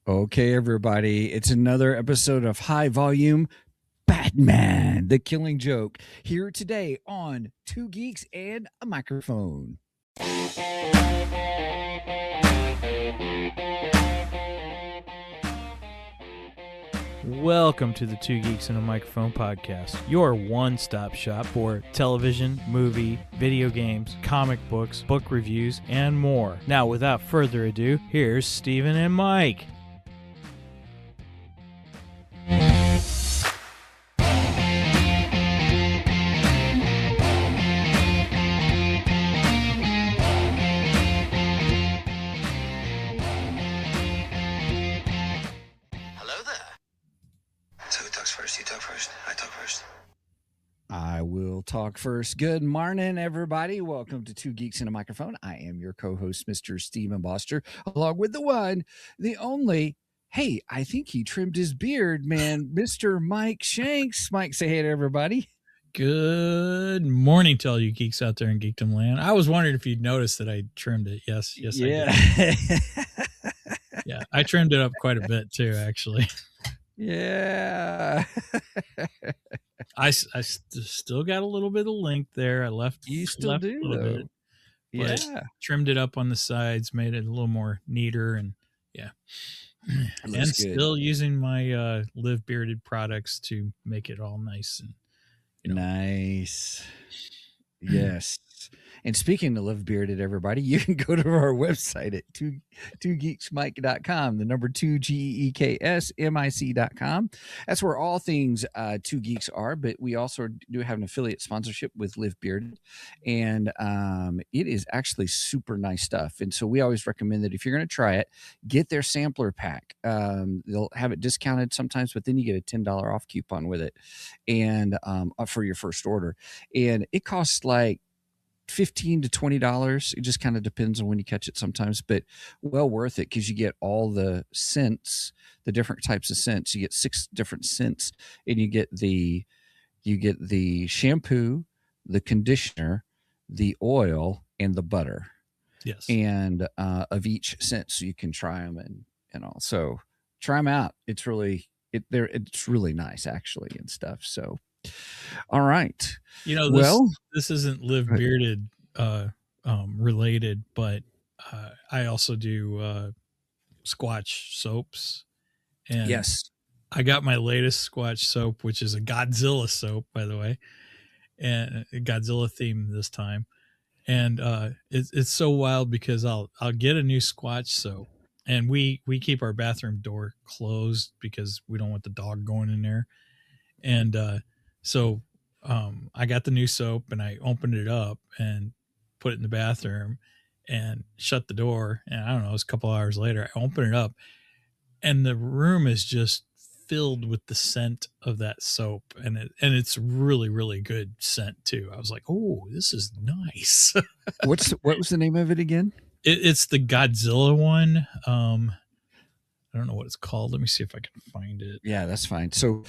Okay, everybody, it's another episode of High Volume Batman, the Killing Joke, here today on Two Geeks and a Microphone. Welcome to the Two Geeks and a Microphone podcast, your one-stop shop for television, movie, video games, comic books, book reviews, and more. Now, without further ado, here's Steven and Mike. I will talk first. Good morning, everybody. Welcome to Two Geeks and a Microphone. I am your co-host, Mr. Steven Boster, along with the one, the only, hey, I think he trimmed his beard, man, Mr. Mike Shanks. Mike, say hey to everybody. Good morning to all you geeks out there in Geekdom land. I was wondering if you'd noticed that I trimmed it. Yes, yeah. I did. Yeah, I trimmed it up quite a bit too, actually. Yeah. I still got a little bit of length there. I left. You still do, a little though. bit. Yeah. Trimmed it up on the sides, made it a little more neater, and yeah. And good. Still using my Live Bearded products to make it all nice and nice. Yes. And speaking of Live Bearded, everybody, you can go to our website at twogeeksmike.com, the number 2geeksmic.com. That's where all things Two Geeks are, but we also do have an affiliate sponsorship with Live Bearded, and it is actually super nice stuff. And so we always recommend that if you're going to try it, get their sampler pack. They'll have it discounted sometimes, but then you get a $10 off coupon with it, and for your first order. And it costs like $15 to $20. It just kind of depends on when you catch it sometimes, but well worth it because you get all the scents, the different types of scents. You get 6 different scents, and you get the shampoo, the conditioner, the oil, and the butter. Yes. And of each scent, so you can try them and all. So try them out. It's really nice actually and stuff. So. All right. This isn't Live Bearded related, but I also do Squatch soaps. And yes, I got my latest Squatch soap, which is a Godzilla soap, by the way, and a Godzilla theme this time. And it's so wild because I'll get a new Squatch soap, and we keep our bathroom door closed because we don't want the dog going in there. And so I got the new soap, and I opened it up and put it in the bathroom and shut the door. And I don't know, it was a couple hours later, I opened it up, and the room is just filled with the scent of that soap. And it's really, really good scent too. I was like, oh, this is nice. What was the name of it again? It's the Godzilla one. I don't know what it's called. Let me see if I can find it. Yeah, that's fine. So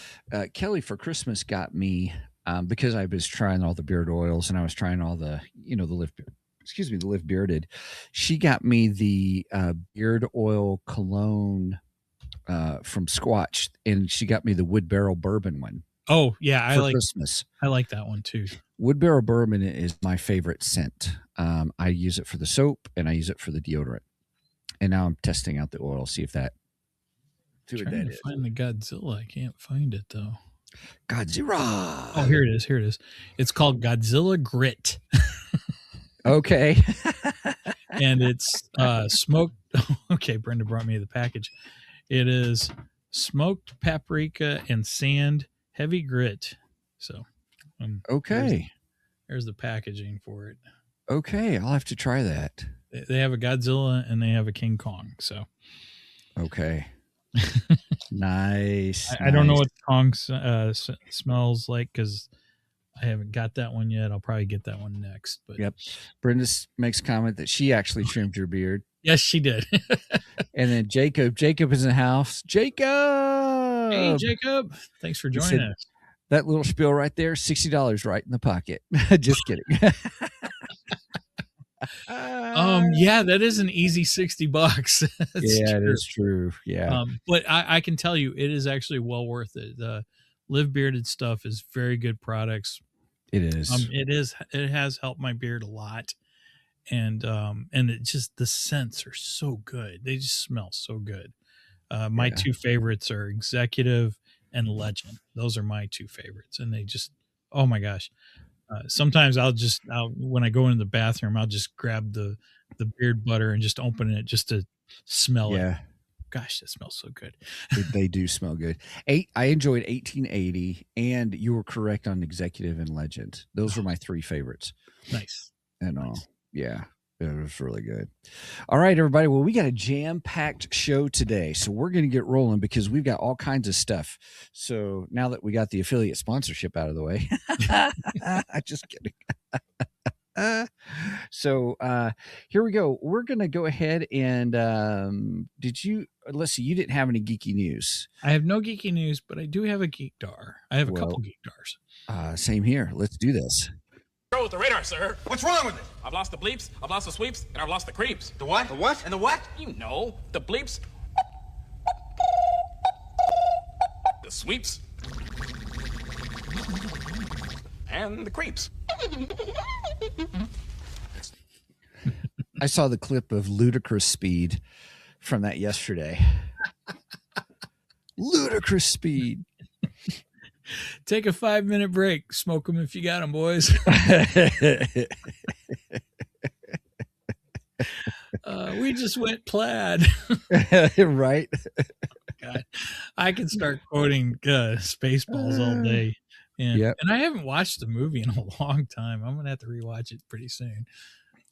Kelly for Christmas got me, because I was trying all the beard oils and I was trying all the, the Live Bearded. She got me the beard oil cologne from Squatch, and she got me the Wood Barrel Bourbon one. Oh yeah, Christmas. I like that one too. Wood Barrel Bourbon is my favorite scent. I use it for the soap and I use it for the deodorant. And now I'm testing out the oil, see if that. Trying to find the Godzilla. I can't find it though. Godzilla. Oh, here it is. It's called Godzilla Grit. Okay. And it's smoked. Okay, Brenda brought me the package. It is smoked paprika and sand heavy grit. So, okay. There's the packaging for it. Okay, I'll have to try that. They have a Godzilla and they have a King Kong. So, okay. Nice. I don't know what Kong smells like because I haven't got that one yet. I'll probably get that one next. But yep. Brenda makes a comment that she actually trimmed your beard. Yes, she did. And then Jacob is in the house. Jacob! Hey, Jacob. Thanks for joining us. That little spiel right there, $60 right in the pocket. Just kidding. Yeah, that is an easy $60. That's Yeah, it true. is true. Yeah, But I can tell you, it is actually well worth it. The Live Bearded stuff is very good products. it is. It has helped my beard a lot, and it just the scents are so good. They just smell so good. My Yeah, two favorites are Executive and Legend. Those are my two favorites, and they just oh my gosh. Sometimes I'll when I go into the bathroom, I'll just grab the beard butter and just open it just to smell it. yeah. Gosh, that smells so good. They do smell good. I enjoyed 1880, and you were correct on Executive and Legend. Those were my three favorites. Nice. And Nice. yeah, it was really good. All right, everybody. Well, we got a jam-packed show today, so we're going to get rolling because we've got all kinds of stuff. So now that we got the affiliate sponsorship out of the way, I'm just kidding. So here we go. We're going to go ahead and let's see, you didn't have any geeky news. I have no geeky news, but I do have a geek dar. I have a couple Well, geek dars. Same here. Let's do this. Go with the radar, sir. What's wrong with it? I've lost the bleeps, I've lost the sweeps, and I've lost the creeps. The what? The what? And the what? You know, the bleeps, the sweeps, and the creeps. I saw the clip of ludicrous speed from that yesterday. Ludicrous speed. Take a 5-minute break. Smoke them if you got them, boys. We just went plaid. Right? God, I can start quoting Spaceballs all day. And, Yep. and I haven't watched the movie in a long time. I'm going to have to rewatch it pretty soon.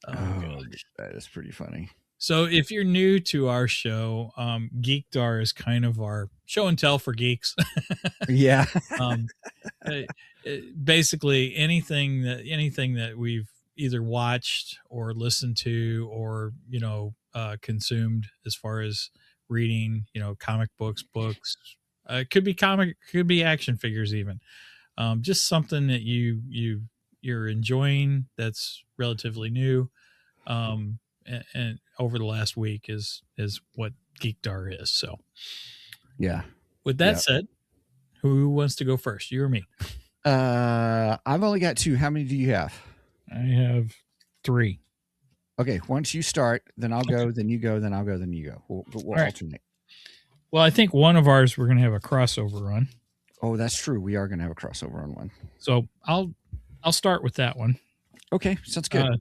Oh, gosh. that is pretty funny. So if you're new to our show, Geekdar is kind of our show and tell for geeks. Yeah. Basically anything that we've either watched or listened to or, consumed as far as reading, comic books, it could be action figures even. Just something that you're enjoying that's relatively new. And over the last week is what Geekdar is. So Yeah. with that said, who wants to go first, you or me? I've only got two. How many do you have? I have 3. Okay. Once you start, then I'll go, then you go, then I'll go, then you go. We'll right. alternate. Well, I think one of ours we're going to have a crossover on. Oh, that's true. We are going to have a crossover on one. So I'll start with that one. Okay. Sounds good.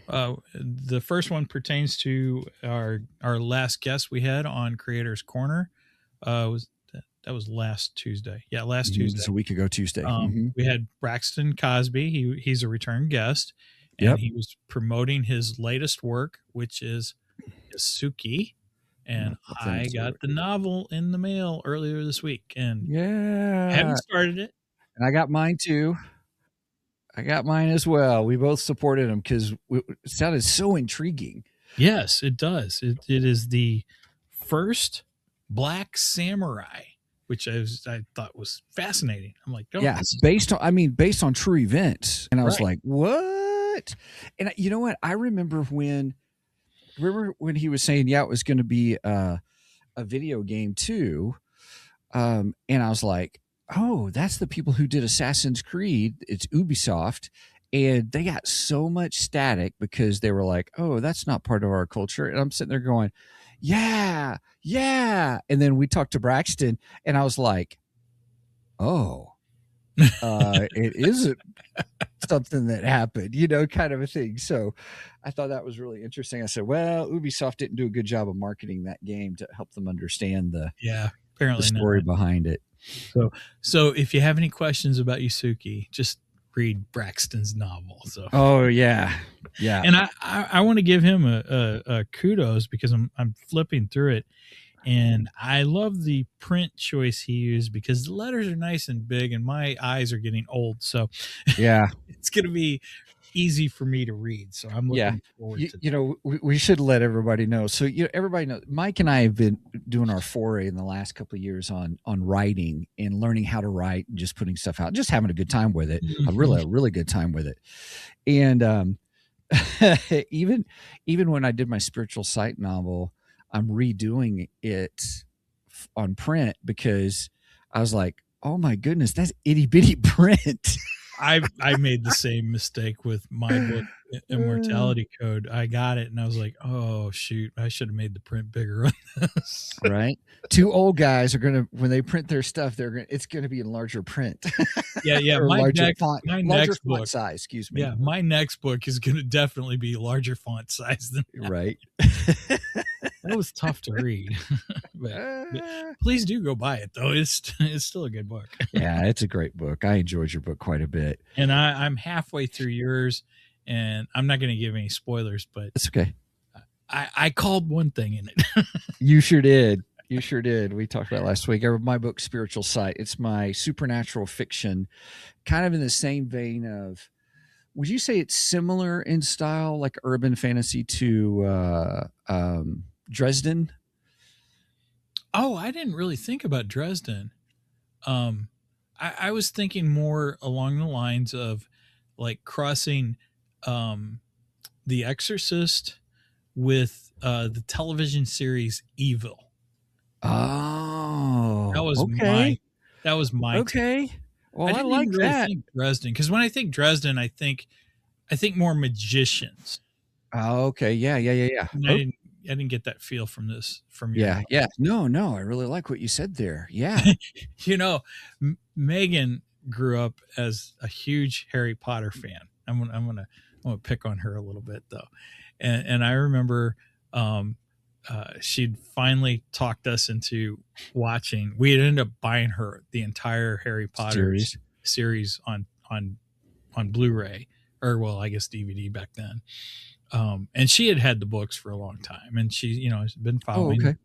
The first one pertains to our last guest we had on Creators Corner. That was last Tuesday. Yeah, last Tuesday. It's a week ago Tuesday. We had Braxton Cosby. He's a return guest, and he was promoting his latest work, which is Yasuki. And I got the novel in the mail earlier this week, and I haven't started it. And I got mine too. I got mine as well. We both supported him because it sounded so intriguing. Yes, it does. It is the first Black Samurai, which I thought was fascinating. I'm like, based on true events. And I was Right. like, what? And you know what? I remember when he was saying, it was going to be a video game too. And I was like, oh, that's the people who did Assassin's Creed. It's Ubisoft. And they got so much static because they were like, oh, that's not part of our culture. And I'm sitting there going, yeah. And then we talked to Braxton and I was like, oh, it isn't something that happened, kind of a thing. So I thought that was really interesting. I said, well, Ubisoft didn't do a good job of marketing that game to help them understand the story behind it. So if you have any questions about Yasuki, just read Braxton's novel. So yeah. And I want to give him a kudos because I'm flipping through it, and I love the print choice he used because the letters are nice and big, and my eyes are getting old, so yeah, it's gonna be easy for me to read. So I'm looking forward to that. We should let everybody know. So everybody knows Mike and I have been doing our foray in the last couple of years on writing and learning how to write and just putting stuff out, just having a good time with it. A really good time with it. And even even when I did my spiritual sight novel, I'm redoing it on print because I was like, oh my goodness, that's itty bitty print. I made the same mistake with my book, Immortality Code. I got it and I was like, oh shoot, I should have made the print bigger on this. Right? Two old guys are gonna when they print their stuff, it's gonna be in larger print. Yeah. Or larger My font next book, size, excuse me. yeah, my next book is going to definitely be larger font size than that. Right. That was tough to read. but please do go buy it though. It's still a good book. Yeah, it's a great book. I enjoyed your book quite a bit. And I'm halfway through yours, and I'm not going to give any spoilers, but It's okay. I called one thing in it. You sure did. You sure did. We talked about it last week. My book, Spiritual Sight. It's my supernatural fiction, kind of in the same vein of, would you say it's similar in style, like urban fantasy to Dresden? Oh, I didn't really think about Dresden. I was thinking more along the lines of like crossing The Exorcist with the television series Evil. Oh, That was okay. my Okay. Well, I didn't like even really that. think Dresden, because when I think Dresden, I think more magicians. Oh, okay. Yeah. And I didn't get that feel from your Yeah. No, I really like what you said there. Yeah. You know, Megan grew up as a huge Harry Potter fan. I'm gonna pick on her a little bit though, and I remember she'd finally talked us into watching. We had ended up buying her the entire Harry Potter series on Blu-ray, or well, I guess DVD back then. And she had the books for a long time, and she, has been following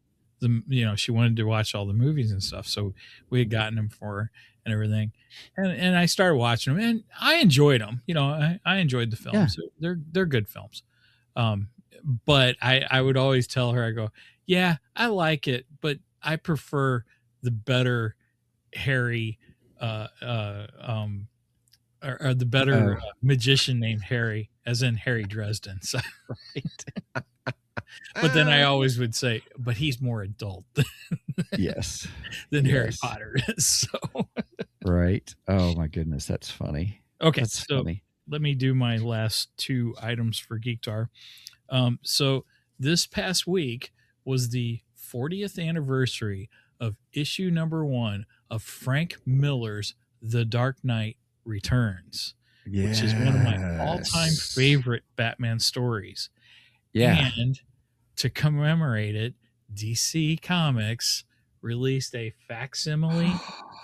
she wanted to watch all the movies and stuff. So we had gotten them for her and everything. And I started watching them, and I enjoyed them. I enjoyed the films. Yeah. They're good films. But I would always tell her, I go, yeah, I like it, but I prefer the better Harry, or the better magician named Harry, as in Harry Dresden. So, right. But then I always would say, but he's more adult than Harry Potter is. So right. Oh my goodness, that's funny. Okay, that's funny. Let me do my last two items for Geektar. So this past week was the 40th anniversary of issue number 1 of Frank Miller's The Dark Knight Returns, which is one of my all-time favorite Batman stories. Yeah. And to commemorate it, DC Comics released a facsimile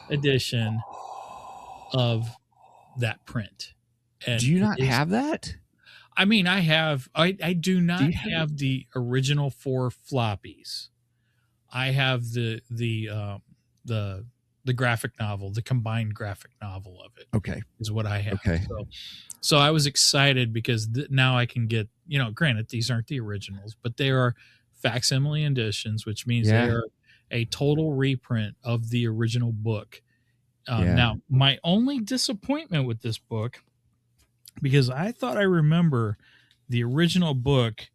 edition of that print. And do you not have that? I mean, I do not have the original 4 floppies. I have the graphic novel, the combined graphic novel of it. Okay. Is what I have. Okay. So I was excited because now I can get, granted, these aren't the originals, but they are facsimile editions, which means they are a total reprint of the original book. Now, my only disappointment with this book, because I thought I remember the original book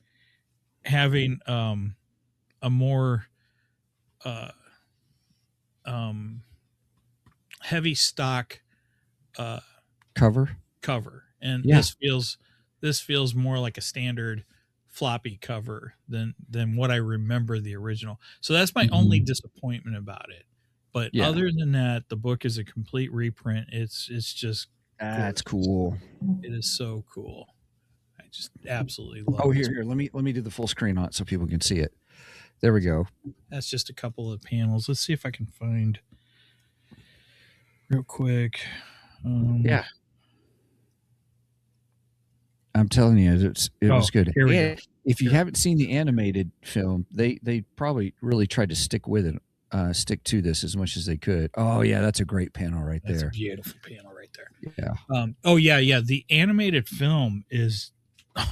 having a more heavy stock cover, and this feels more like a standard floppy cover than what I remember the original. So that's my only disappointment about it. But other than that, the book is a complete reprint. It's just that's cool. It is so cool. I just absolutely love it. Oh, here, let me do the full screen on it so people can see it. There we go. That's just a couple of panels. Let's see if I can find real quick. I'm telling you, it was good. Here we go. If you haven't seen the animated film, they probably really tried to stick to this as much as they could. Oh yeah, that's a great panel right there. That's a beautiful panel right there. Yeah. The animated film is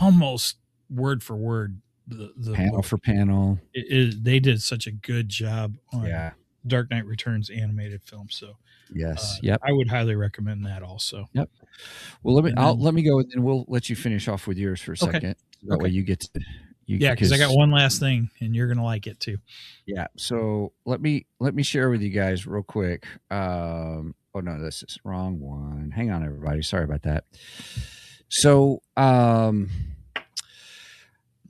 almost word for word the panel for panel. They did such a good job on Dark Knight Returns animated film. So Yes. Yep. I would highly recommend that also. Yep. Well, And let me go, and then we'll let you finish off with yours for a Okay. second. That way you get to Yeah, because I got one last thing, and you're gonna like it too. Yeah. So let me share with you guys real quick. Oh no, this is the wrong one. Hang on, everybody. Sorry about that. So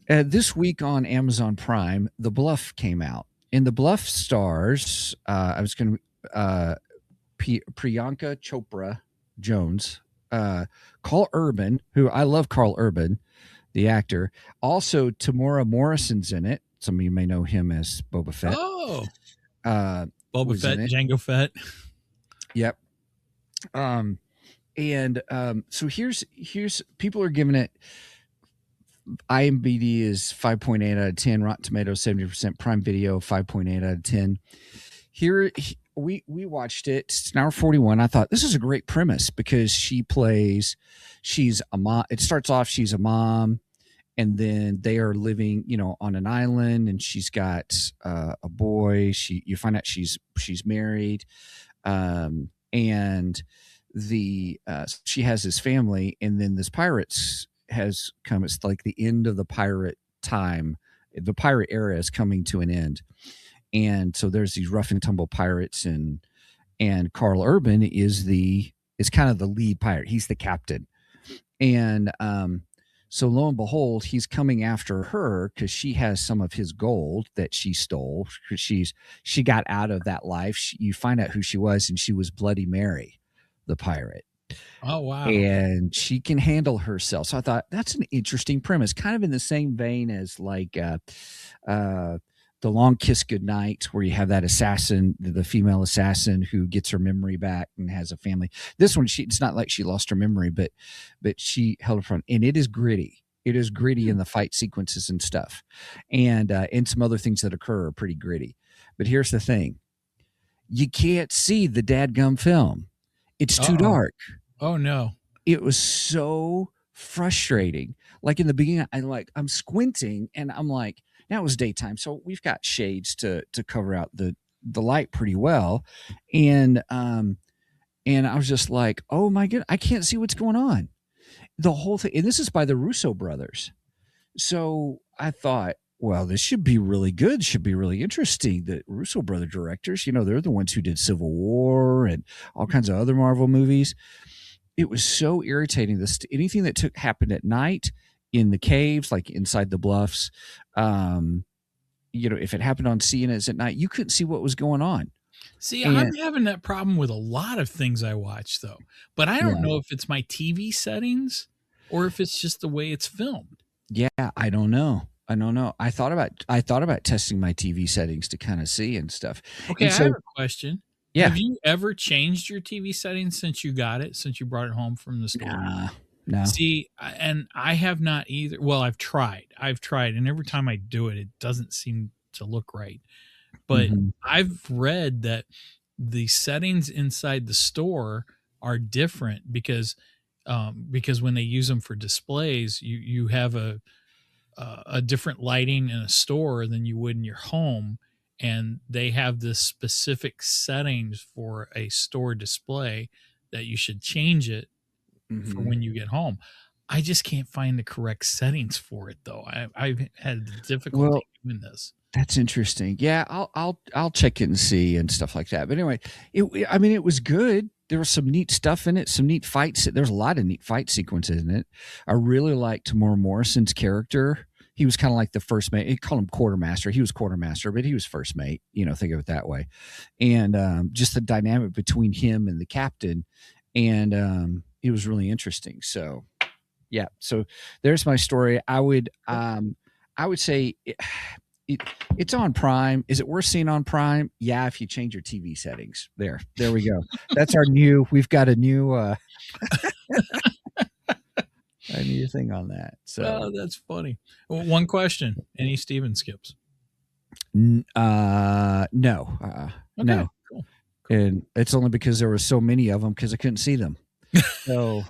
this week on Amazon Prime, The Bluff came out. And The Bluff stars Priyanka Chopra Jones, Carl Urban, who I love Carl Urban, the actor. Also, Tamora Morrison's in it. Some of you may know him as Boba Fett. Oh, Boba Fett, Jango Fett. Yep. So here's people are giving it. IMDb is 5.8 out of 10. Rotten Tomatoes 70%. Prime Video 5.8 out of 10. Here we watched it. It's an hour 41. I thought this is a great premise because she's a mom. It starts off she's a mom, and then they are living, on an island, and she's got a boy. You find out she's married, and she has this family, and then this pirates has come. It's like the end of the pirate time. The pirate era is coming to an end. And so there's these rough and tumble pirates, and Carl Urban is kind of the lead pirate. He's the captain. And so lo and behold, he's coming after her because she has some of his gold that she stole. She got out of that life. You find out who she was, and she was Bloody Mary, the pirate. Oh, wow. And she can handle herself. So I thought that's an interesting premise, kind of in the same vein as like The Long Kiss Goodnight, where you have that assassin, the female assassin who gets her memory back and has a family. This one, it's not like she lost her memory, but she held her front, and it is gritty. It is gritty in the fight sequences and stuff, and some other things that occur are pretty gritty. But here's the thing: you can't see the dadgum film. It's too dark. Oh no! It was so frustrating. Like in the beginning, I'm squinting, and I'm like. Now it was daytime, so we've got shades to cover out the light pretty well, and I was just like, oh my god, I can't see what's going on. The whole thing, and this is by the Russo brothers. So I thought, well, this should be really good, should be really interesting. The Russo brother directors, they're the ones who did Civil War and all kinds of other Marvel movies. It was so irritating. Anything that happened at night. In the caves, like inside the bluffs, if it happened on CNNs at night, you couldn't see what was going on. See, I'm having that problem with a lot of things I watch, though. But I don't know if it's my TV settings or if it's just the way it's filmed. Yeah, I don't know. I thought about testing my TV settings to kind of see and stuff. Okay, I have a question. Yeah. Have you ever changed your TV settings since you got it, since you brought it home from the store? No. See, and I have not either. Well, I've tried, and every time I do it, it doesn't seem to look right. But I've read that the settings inside the store are different because when they use them for displays, you have a different lighting in a store than you would in your home, and they have this specific settings for a store display that you should change it. For when you get home. I just can't find the correct settings for it, though. I've had difficulty doing this. That's interesting. Yeah, I'll check it and see and stuff like that. But anyway, it was good. There was some neat stuff in it, some neat fights. There's a lot of neat fight sequences in it. I really liked Tamora Morrison's character. He was kind of like the first mate. He called him quartermaster. He was quartermaster, but he was first mate. Think of it that way. And just the dynamic between him and the captain, and it was really interesting. So, yeah. So there's my story. I would say it's on Prime. Is it worth seeing on Prime? Yeah, if you change your TV settings. There we go. That's we've got a new thing on that. So that's funny. One question: any Steven skips? No. Okay, No. Cool. And it's only because there were so many of them because I couldn't see them. So,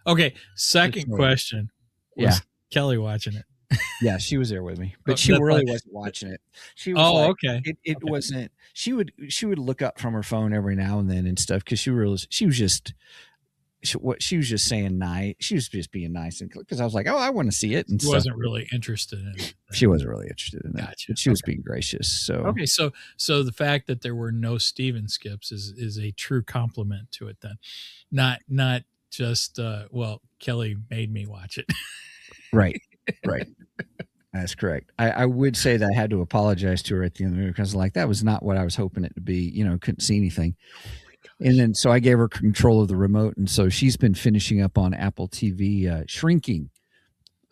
okay. Second question. Was Kelly watching it? Yeah, she was there with me, but Oh, she that's really why- wasn't watching it. She was Oh, like, okay. it Okay. wasn't. She would look up from her phone every now and then and stuff because she was just she was just saying nice. She was just being nice and because I was like, oh, I want to see it and She stuff. wasn't really interested in it. She wasn't really interested in that. Gotcha. But she was being gracious. So Okay, so the fact that there were no Steven skips is a true compliment to it then. Not just well, Kelly made me watch it. right. That's correct. I would say that I had to apologize to her at the end of the movie because like that was not what I was hoping it to be. Couldn't see anything. And then so I gave her control of the remote, and so she's been finishing up on Apple TV, Shrinking.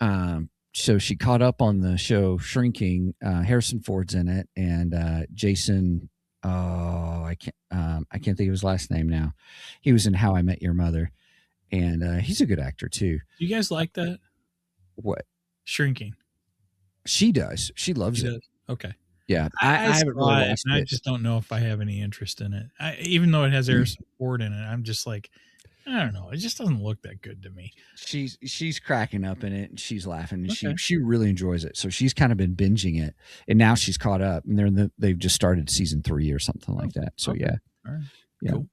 So she caught up on the show Shrinking. Harrison Ford's in it, and Jason. Oh, I can't think of his last name now. He was in How I Met Your Mother, and he's a good actor too. Do you guys like that? What Shrinking. she does, she loves it. Okay. Yeah, I haven't saw really it, watched and I it. just don't know if I have any interest in it. Even though it has Harrison Ford in it, I'm just like, I don't know. It just doesn't look that good to me. She's cracking up in it and she's laughing and Okay. she really enjoys it. So she's kind of been binging it and now she's caught up and they've just started season 3 or something like that. So Okay. yeah. All right. Yeah. Cool.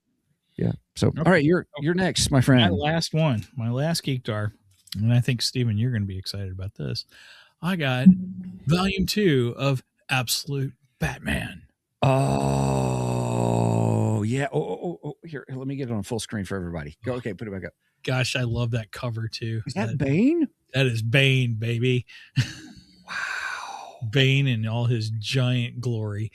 Yeah. So Okay. all right, you're next, my My friend. last one, my last Geek Dar, and I think Steven, you're going to be excited about this. I got volume 2 of Absolute Batman. Oh yeah. Oh, here, let me get it on full screen for everybody. Go. Okay, put it back up. Gosh, I love that cover too. Is that Bane? That is Bane, baby. Wow. Bane in all his giant glory.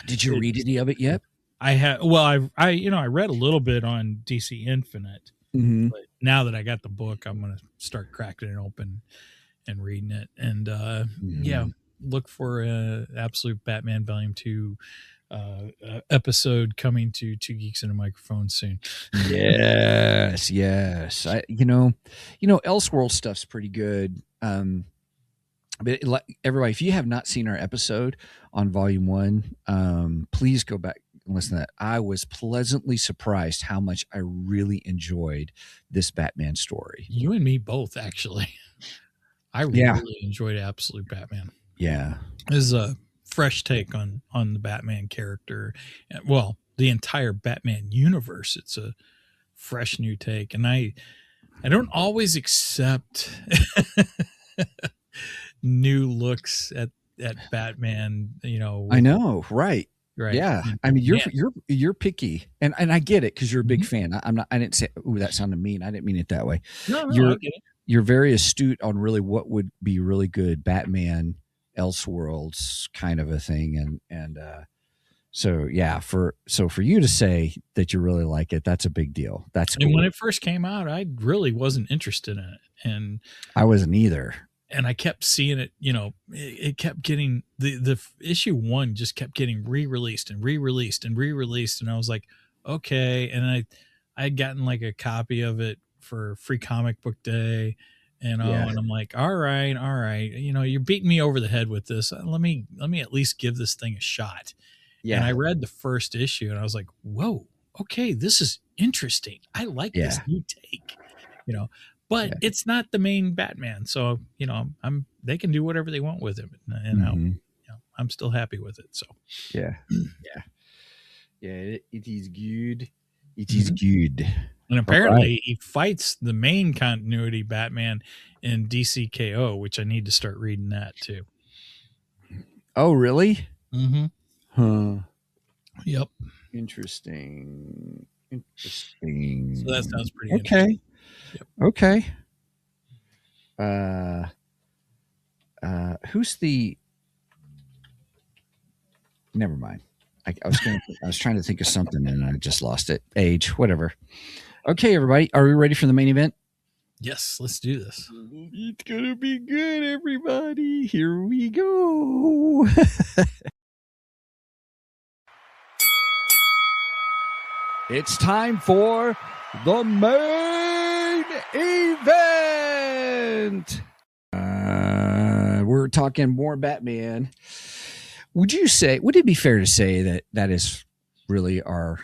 Did you read any of it yet? I have. Well, I read a little bit on DC Infinite, Mm-hmm. but now that I got the book, I'm gonna start cracking it open and reading it. And yeah, look for Absolute Batman Volume 2 episode coming to Two Geeks and a Microphone soon. Yes. Elseworld stuff's pretty good. But everybody, if you have not seen our episode on Volume 1, please go back and listen to that. I was pleasantly surprised how much I really enjoyed this Batman story. You and me both, actually. I really enjoyed Absolute Batman. Yeah. This is a fresh take on the Batman character. Well, the entire Batman universe. It's a fresh new take. And I don't always accept new looks at Batman, I know, right. Right. Yeah. I mean, you're picky and I get it because you're a big fan. I didn't say, ooh, that sounded mean. I didn't mean it that way. No, I get it. You're very astute on really what would be really good Batman Elseworlds kind of a thing. And so yeah, for you to say that you really like it, that's a big deal. That's cool. And when it first came out, I really wasn't interested in it. And I wasn't either. And I kept seeing it, it kept getting the issue 1 just kept getting re-released and re-released and re-released. And I was like, okay. And I had gotten like a copy of it for Free Comic Book Day, and I'm like, all right. You're beating me over the head with this. Let me at least give this thing a shot. Yeah. And I read the first issue and I was like, whoa, okay, this is interesting. I like this new take, but it's not the main Batman. So, they can do whatever they want with him. And I'm still happy with it. So, yeah, it is good. It is good. And apparently he fights the main continuity Batman in DCKO, which I need to start reading that too. Oh, really? Mm-hmm. Huh. Yep. Interesting. So that sounds pretty interesting. Okay. Who's the? Never mind. I was trying to think of something and I just lost it. Age, whatever. Okay, everybody, are we ready for the main event? Yes, let's do this. It's gonna be good, everybody. Here we go. It's time for the main event. We're talking more Batman. Would it be fair to say that is really our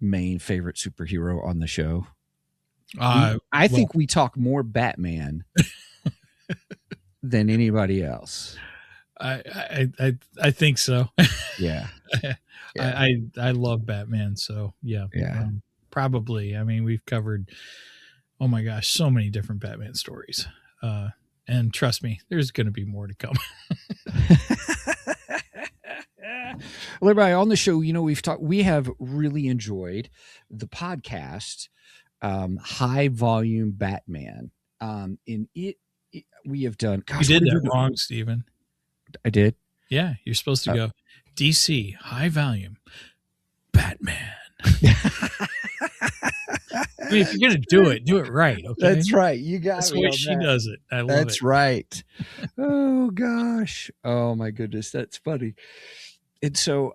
main favorite superhero on the show? I Well, think we talk more Batman than anybody else. I think so. Yeah. Yeah. I love Batman, so yeah, Yeah. probably. I mean, we've covered, oh my gosh, so many different Batman stories, and trust me, there's going to be more to come. Well, everybody on the show, we have really enjoyed the podcast, High Volume Batman. In it, we have done, You gosh, did what have that we done? wrong, Steven. I did. Yeah, you're supposed to Uh, go DC high volume Batman. I mean, if you're gonna do it right, okay? That's right. You got That's the me way on she that. does it. I love That's it. right. Oh gosh. Oh my goodness. That's funny. And so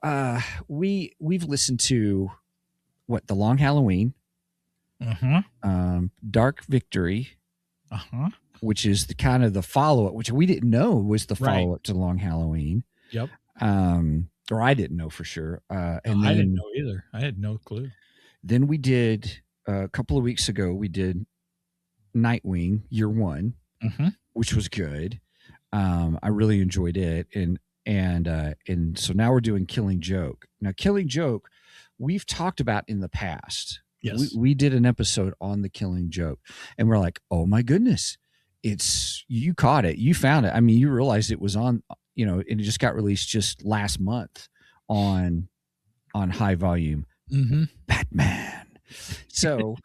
we've listened to what, The Long Halloween, Dark Victory, which is the kind of the follow-up, which we didn't know was the Right. follow-up to Long Halloween. Yep. Or I didn't know for sure. And I then, didn't know either. I had no clue. then we did a couple of weeks ago, we did Nightwing Year One, which was good. I really enjoyed it. And so now we're doing Killing Joke. Now, Killing Joke, we've talked about in the past. Yes. We did an episode on the Killing Joke, and we're like, oh my goodness, you caught it, you found it. I mean, you realized it was on, and it just got released just last month on High Volume Batman. So,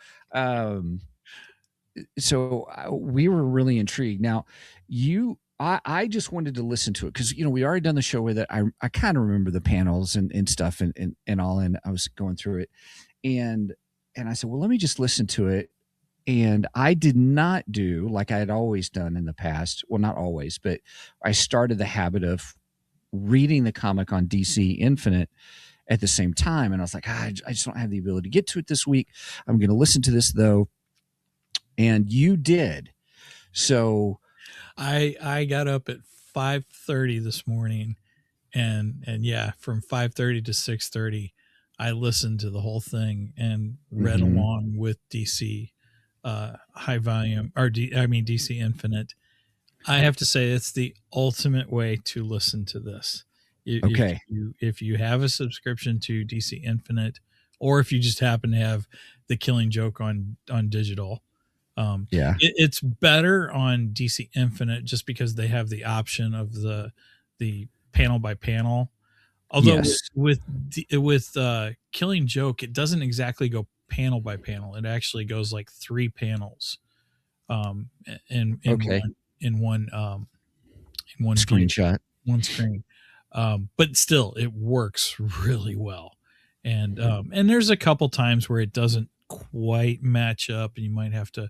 we were really intrigued. Now, I just wanted to listen to it because we already done the show with it. I kind of remember the panels and stuff and all, and I was going through it, and I said, well, let me just listen to it. And I did not do like I had always done in the past. Well, not always, but I started the habit of reading the comic on DC Infinite at the same time, and I was like, I just don't have the ability to get to it this week. I'm going to listen to this though, and you did. So I got up at 5:30 this morning, and yeah, from 5:30 to 6:30, I listened to the whole thing and read along with DC High Volume, or DC Infinite. I have to say it's the ultimate way to listen to this. Okay. If you have a subscription to DC Infinite, or if you just happen to have the Killing Joke on digital, it's better on DC Infinite just because they have the option of the panel by panel. Although with Killing Joke, it doesn't exactly go panel by panel. It actually goes like 3 panels, in one screenshot, one screen. But still, it works really well. And there's a couple times where it doesn't quite match up, and you might have to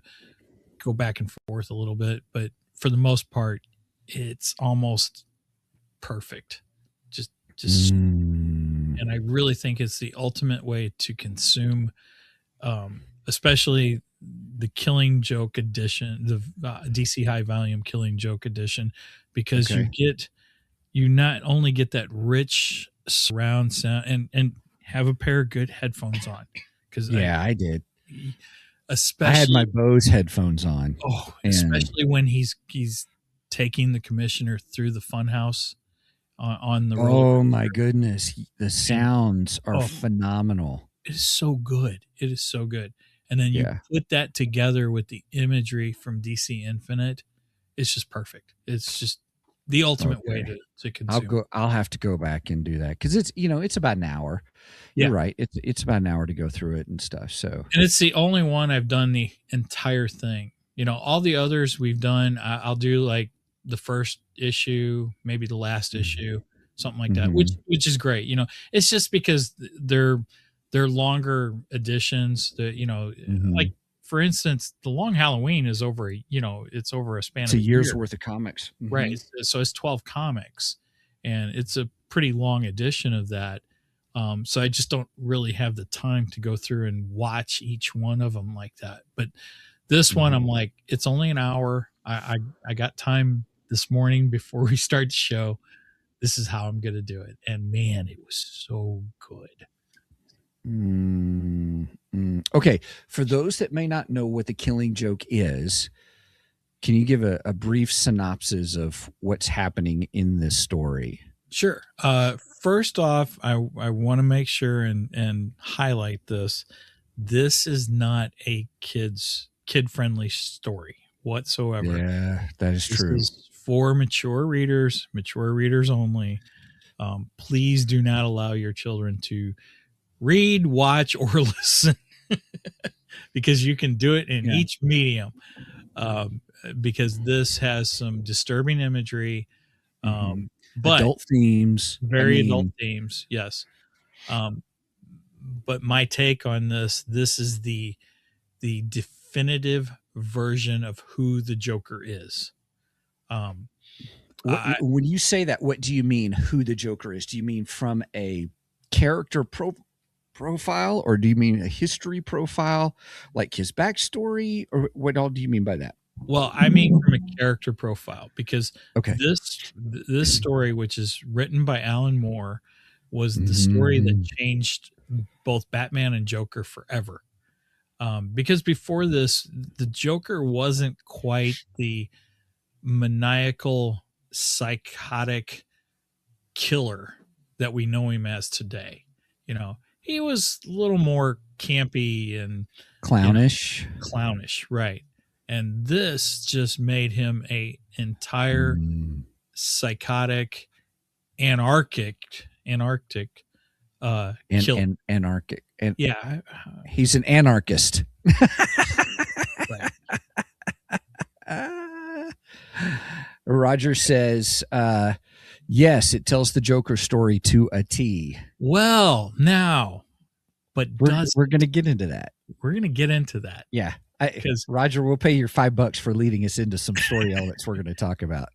go back and forth a little bit. But for the most part, it's almost perfect. Just and I really think it's the ultimate way to consume, especially the Killing Joke edition, the DC High Volume Killing Joke edition, because you not only get that rich surround sound and have a pair of good headphones on, because I did. Especially, I had my Bose headphones on. Especially when he's taking the commissioner through the funhouse on the roller. Oh my goodness, the sounds are phenomenal. It is so good. It is so good. And then you put that together with the imagery from DC Infinite, it's just perfect. It's just the ultimate way to consume. I'll have to go back and do that because it's about an hour. You're right. It's about an hour to go through it and stuff. So, and it's the only one I've done the entire thing. All the others we've done, I'll do like the first issue, maybe the last issue, something like that, which is great. It's just because they're longer editions that, like for instance, the Long Halloween is over, it's over a span of a year's worth of comics. Right. So it's 12 comics, and it's a pretty long edition of that. So I just don't really have the time to go through and watch each one of them like that. But this one, I'm like, it's only an hour. I got time this morning before we start the show. This is how I'm going to do it. And man, it was so good. Okay, for those that may not know what the Killing Joke is, can you give a brief synopsis of what's happening in this story? Sure. First off, I want to make sure and highlight this. This is not a kid friendly story whatsoever. Yeah, that is This true. is for mature readers only. Please do not allow your children to read, watch, or listen because you can do it in each medium. Because this has some disturbing imagery, but adult themes, very adult themes. Yes. But my take on this is the definitive version of who the Joker is. When you say that, what do you mean? Who the Joker is? Do you mean from a character profile, or do you mean a history profile, like his backstory, or what all do you mean by that? Well, I mean from a character profile, because okay, this story, which is written by Alan Moore, was the story that changed both Batman and Joker forever. Because before this, the Joker wasn't quite the maniacal, psychotic killer that we know him as today. You know, he was a little more campy and clownish, right? And this just made him a entire psychotic, anarchic killer. Anarchic, and yeah, he's an anarchist. Right. Roger says, yes, it tells the Joker story to a T. Well, now, but we're going to get into that. We're going to get into that. Yeah. Because Roger, we'll pay your $5 for leading us into some story elements we're going to talk about.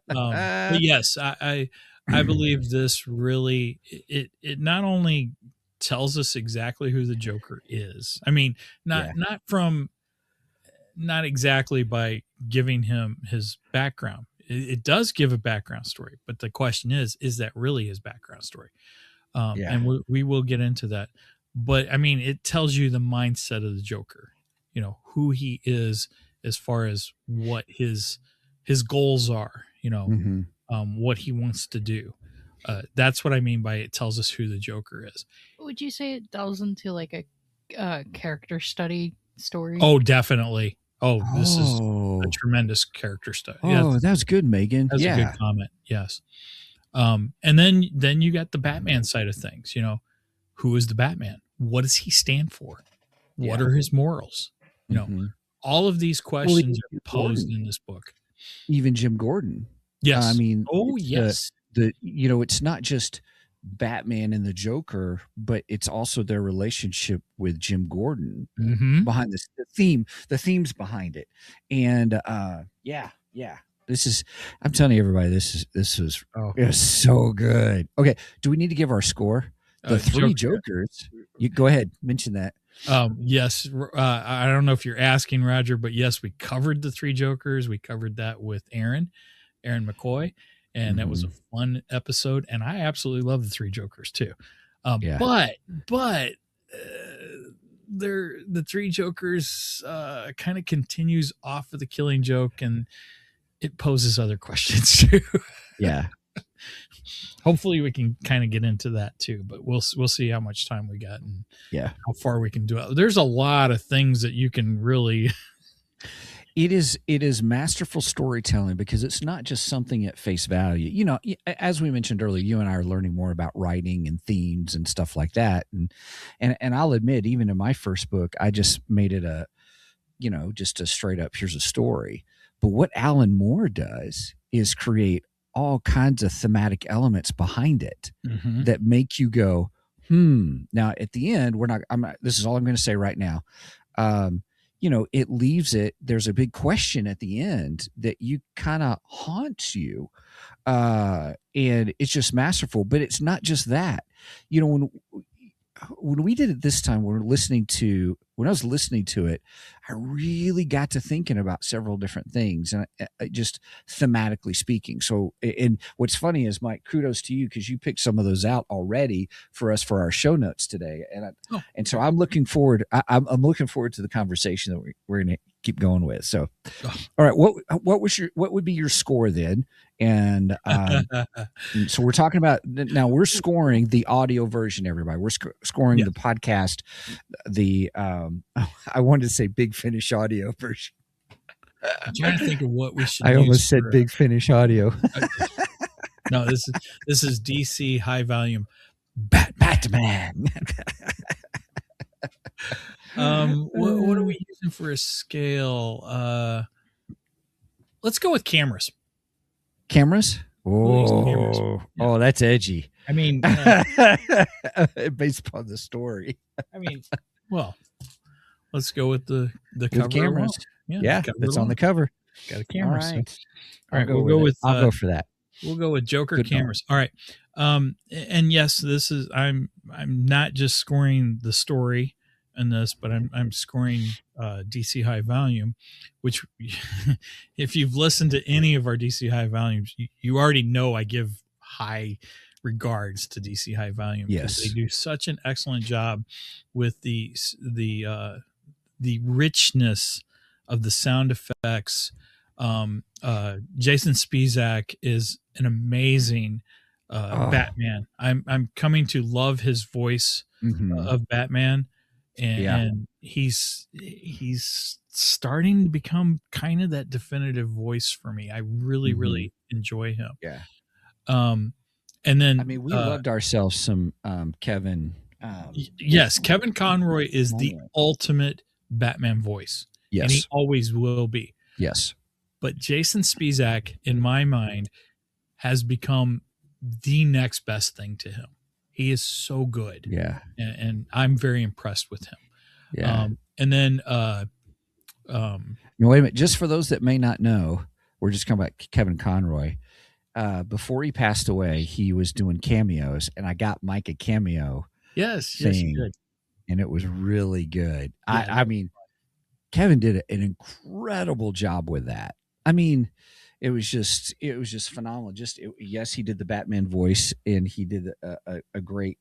But yes, I believe this really, it not only tells us exactly who the Joker is. I mean, not exactly by giving him his background. It does give a background story, but the question is that really his background story? And we will get into that. But I mean, it tells you the mindset of the Joker, you know, who he is as far as what his goals are, you know, what he wants to do. That's what I mean by it tells us who the Joker is. Would you say it delves into like a character study story? Oh, definitely. This is a tremendous character study. Oh, that was good, Megan. That's a good comment. Yes. And then you got the Batman side of things, you know. Who is the Batman? What does he stand for? What are his morals? You know, all of these questions are posed in this book. Even Jim Gordon. Yes. I mean, yes. You know, it's not just Batman and the Joker, but it's also their relationship with Jim Gordon behind this, the themes behind it. And this is, I'm telling you, everybody, this is so good. Okay. Do we need to give our score? The three Jokers. You go ahead, mention that. Yes. I don't know if you're asking, Roger, but yes, we covered the three Jokers. We covered that with Aaron McCoy, and that was a fun episode. And I absolutely love the three Jokers too. But the three Jokers kind of continues off of the Killing Joke, and it poses other questions too. Yeah. Hopefully we can kind of get into that too, but we'll see how much time we got and how far we can do it. There's a lot of things that you can really. It is masterful storytelling because it's not just something at face value. You know, as we mentioned earlier, you and I are learning more about writing and themes and stuff like that. And I'll admit, even in my first book, I just made it just a straight up, here's a story. But what Alan Moore does is create all kinds of thematic elements behind it that make you go, Now at the end, this is all I'm going to say right now. It leaves it, there's a big question at the end that you kind of haunts you. And it's just masterful, but it's not just that, when when we did it this time, when I was listening to it, I really got to thinking about several different things, and I just thematically speaking. So, and what's funny is, Mike, kudos to you because you picked some of those out already for us for our show notes today, and so I'm looking forward. I'm looking forward to the conversation that we're going to keep going with. So, all right, what would be your score then? And so we're talking about now. We're scoring the audio version. Everybody, we're scoring the podcast. The I wanted to say Big Finish audio version. I'm trying to think of what we should. I almost said Big Finish audio. No, this is DC high volume Batman. What are we using for a scale? Let's go with cameras. Cameras? Oh, cameras. Yeah. Oh, that's edgy. I mean, based upon the story. I mean, well, let's go with the cover cameras. Yeah, that's on the cover. Got a camera. All right, so. All right, we'll go with. I'll go for that. We'll go with Joker cameras. All right, and yes, this is I'm not just scoring the story in this, but I'm scoring DC high volume, which if you've listened to any of our DC high volumes, you already know I give high regards to DC high volume. Yes, they do such an excellent job with the richness of the sound effects. Jason Spizak is an amazing Batman. I'm coming to love his voice of Batman. And he's starting to become kind of that definitive voice for me. I really, really enjoy him. Yeah. And then I mean, we loved ourselves some Kevin. Yes, Kevin Conroy is the ultimate Batman voice. Yes. And he always will be. Yes. But Jason Spizak, in my mind, has become the next best thing to him. He is so good. Yeah. And I'm very impressed with him. Yeah. And then no, wait a minute. Just for those that may not know, we're just talking about Kevin Conroy. Before he passed away, he was doing cameos, and I got Mike a cameo. Yes, he did. And it was really good. Yeah. I mean, Kevin did an incredible job with that. I mean, it was just phenomenal. Yes, he did the Batman voice, and he did a great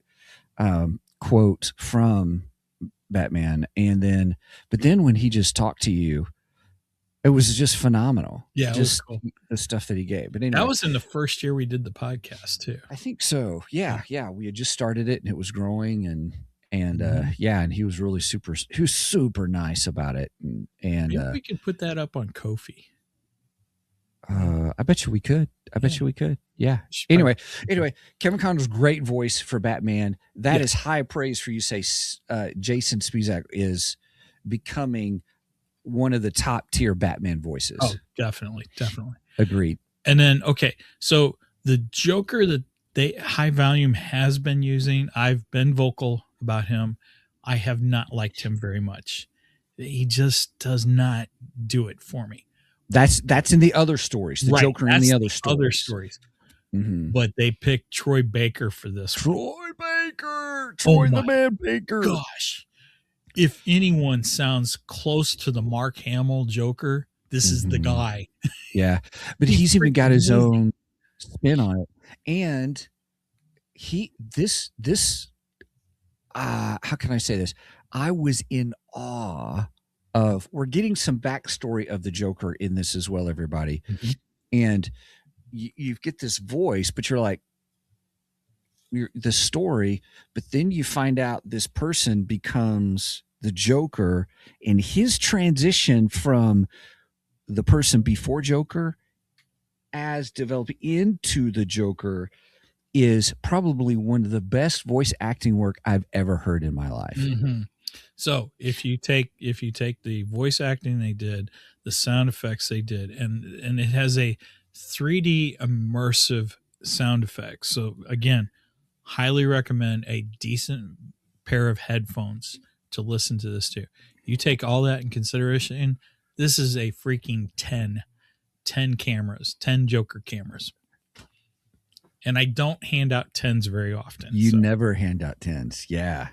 quote from Batman. But then when he just talked to you, it was just phenomenal. Yeah, just it was cool. The stuff that he gave. But anyway, that was in the first year we did the podcast too. I think so. Yeah. We had just started it, and it was growing, and he was really super nice about it. And maybe we could put that up on Ko-fi. I bet you we could. Yeah. Anyway, Kevin Conroy's great voice for Batman. That is high praise for you. Say Jason Spizak is becoming one of the top tier Batman voices. Oh, definitely. Agreed. And then so the Joker that high volume has been using, I've been vocal about him. I have not liked him very much. He just does not do it for me. That's in the other stories. The Joker in the other stories. Mm-hmm. But they picked Troy Baker for this. Troy the Man Baker. Gosh. If anyone sounds close to the Mark Hamill Joker, this is the guy. Yeah. But he's even got his own spin on it. And how can I say this? I was in awe of, we're getting some backstory of the Joker in this as well, everybody. Mm-hmm. And you get this voice, but you're like, the story, but then you find out this person becomes the Joker, and his transition from the person before Joker as developed into the Joker is probably one of the best voice acting work I've ever heard in my life. Mm-hmm. So if you take the voice acting they did, the sound effects they did, and it has a 3D immersive sound effects. So again, highly recommend a decent pair of headphones to listen to this to. You take all that in consideration, this is a freaking 10 cameras, 10 Joker cameras. And I don't hand out 10s very often. You never hand out 10s. Yeah.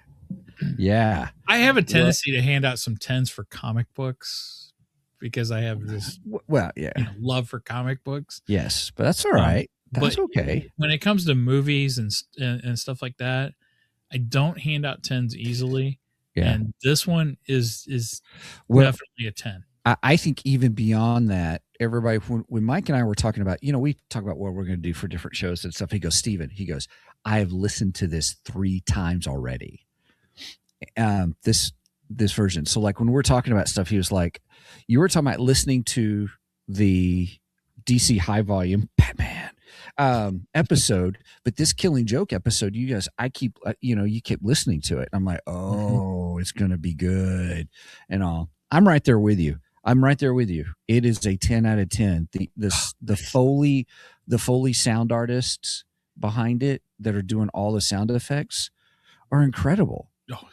Yeah. I have a tendency to hand out some 10s for comic books because I have this Well, yeah. love for comic books. Yes, but that's all right. That's But okay. when it comes to movies and stuff like that, I don't hand out 10s easily. Yeah. And this one is Well, definitely a 10. I think even beyond that, everybody, when Mike and I were talking about, we talk about what we're going to do for different shows and stuff. He goes, Steven, I have listened to this 3 times already. This version. So like when we're talking about stuff, he was like, you were talking about listening to the DC high volume Batman episode, but this Killing Joke episode, you guys, you kept listening to it. I'm like, oh, it's going to be good and all. I'm right there with you. It is a 10 out of 10. The Foley sound artists behind it that are doing all the sound effects are incredible.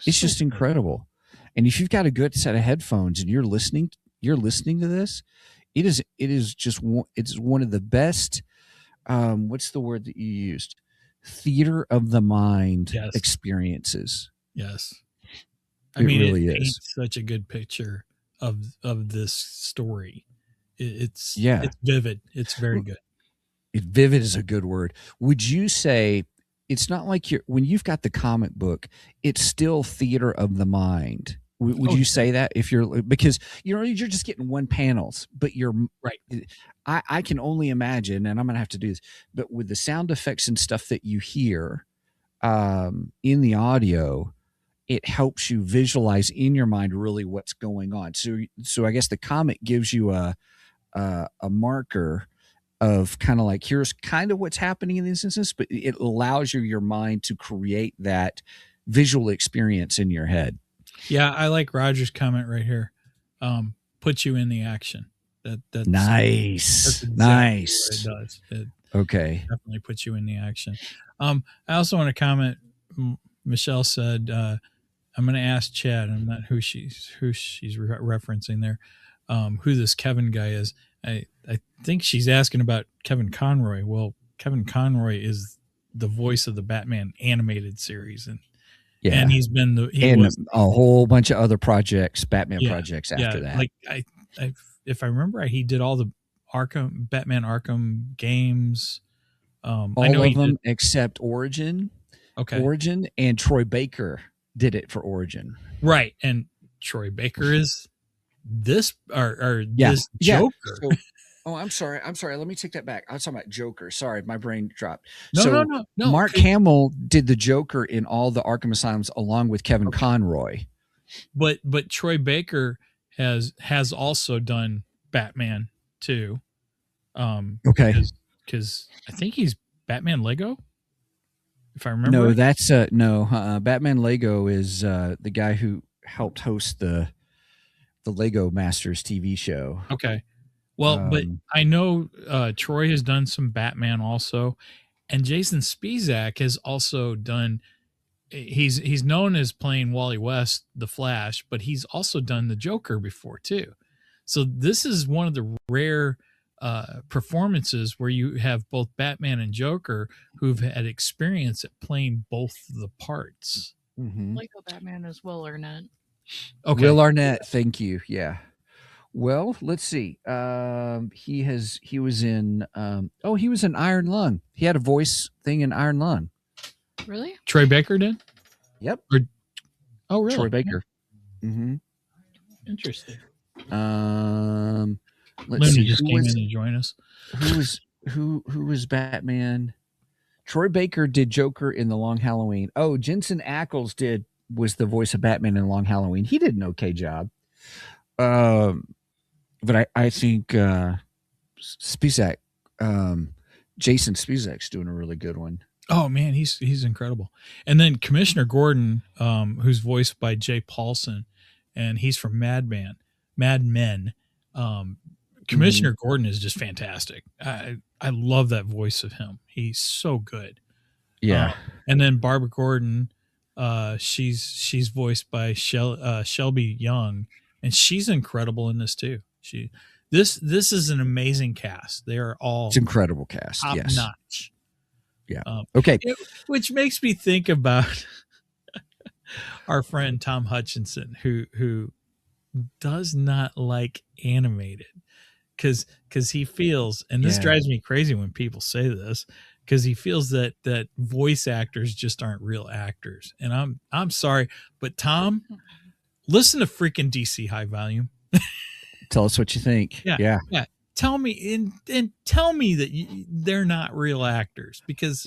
It's just incredible. And if you've got a good set of headphones and you're listening to this, it's one of the best. What's the word that you used? Theater of the mind experiences. Yes. It really is. Paints such a good picture of this story. It's vivid. It's very good. Vivid is a good word. Would you say it's not like when you've got the comic book, it's still theater of the mind? Would you say that because you're just getting one panels, but you're right. I can only imagine, and I'm going to have to do this, but with the sound effects and stuff that you hear in the audio, it helps you visualize in your mind really what's going on. So I guess the comic gives you a marker of kind of like, here's kind of what's happening in this instance, but it allows your mind to create that visual experience in your head. Yeah, I like Roger's comment right here. Put you in the action. That's nice. That's exactly nice. what it does. It okay. Definitely puts you in the action. I also want to comment. Michelle said, "I'm going to ask Chad. I'm not who she's referencing there. Who this Kevin guy is? I think she's asking about Kevin Conroy. Well, Kevin Conroy is the voice of the Batman animated series, and he's been a whole bunch of other projects, Batman projects after that. Like if I remember right, he did all the Batman Arkham games. All of them except Origin. Okay. Origin and Troy Baker did it for Origin. Right, and Troy Baker is this this Joker. So, I'm sorry. Let me take that back. I was talking about Joker. Sorry, my brain dropped. No. Mark Hamill did the Joker in all the Arkham Asylums along with Kevin Conroy. But Troy Baker has also done Batman too. Okay. Because I think he's Batman Lego. If I remember. No, that's Batman Lego is the guy who helped host the Lego Masters TV show. Okay. Well, but I know Troy has done some Batman also, and Jason Spizak has also done. He's known as playing Wally West, the Flash, but he's also done the Joker before too. So this is one of the rare performances where you have both Batman and Joker who've had experience at playing both the parts. Mm-hmm. Lego Batman is Will Arnett. Okay. Will Arnett, thank you. Yeah. Well, let's see. He was in Iron Lung. He had a voice thing in Iron Lung. Really? Troy Baker did? Yep. Oh, really? Troy Baker. Mm-hmm. Interesting. Let's see. Just came in to join us. Who was Batman? Troy Baker did Joker in The Long Halloween. Oh, Jensen Ackles was the voice of Batman in Long Halloween. He did an okay job. But I think Spizak, Jason Spizak's doing a really good one. Oh man, he's incredible. And then Commissioner Gordon, who's voiced by Jay Paulson, and he's from Mad Men. Commissioner Gordon is just fantastic. I love that voice of him. He's so good. Yeah. And then Barbara Gordon, she's voiced by Shelby Young, and she's incredible in this too. This is an amazing cast. They are all it's incredible cast. Top yes. notch. Yeah. Okay. Which makes me think about our friend Tom Hutchinson, who does not like animated because he feels, and this Yeah. drives me crazy when people say this, because he feels that voice actors just aren't real actors. And I'm sorry, but Tom, listen to freaking DC High Volume. Tell us what you think. Yeah. Tell me and tell me that they're not real actors, because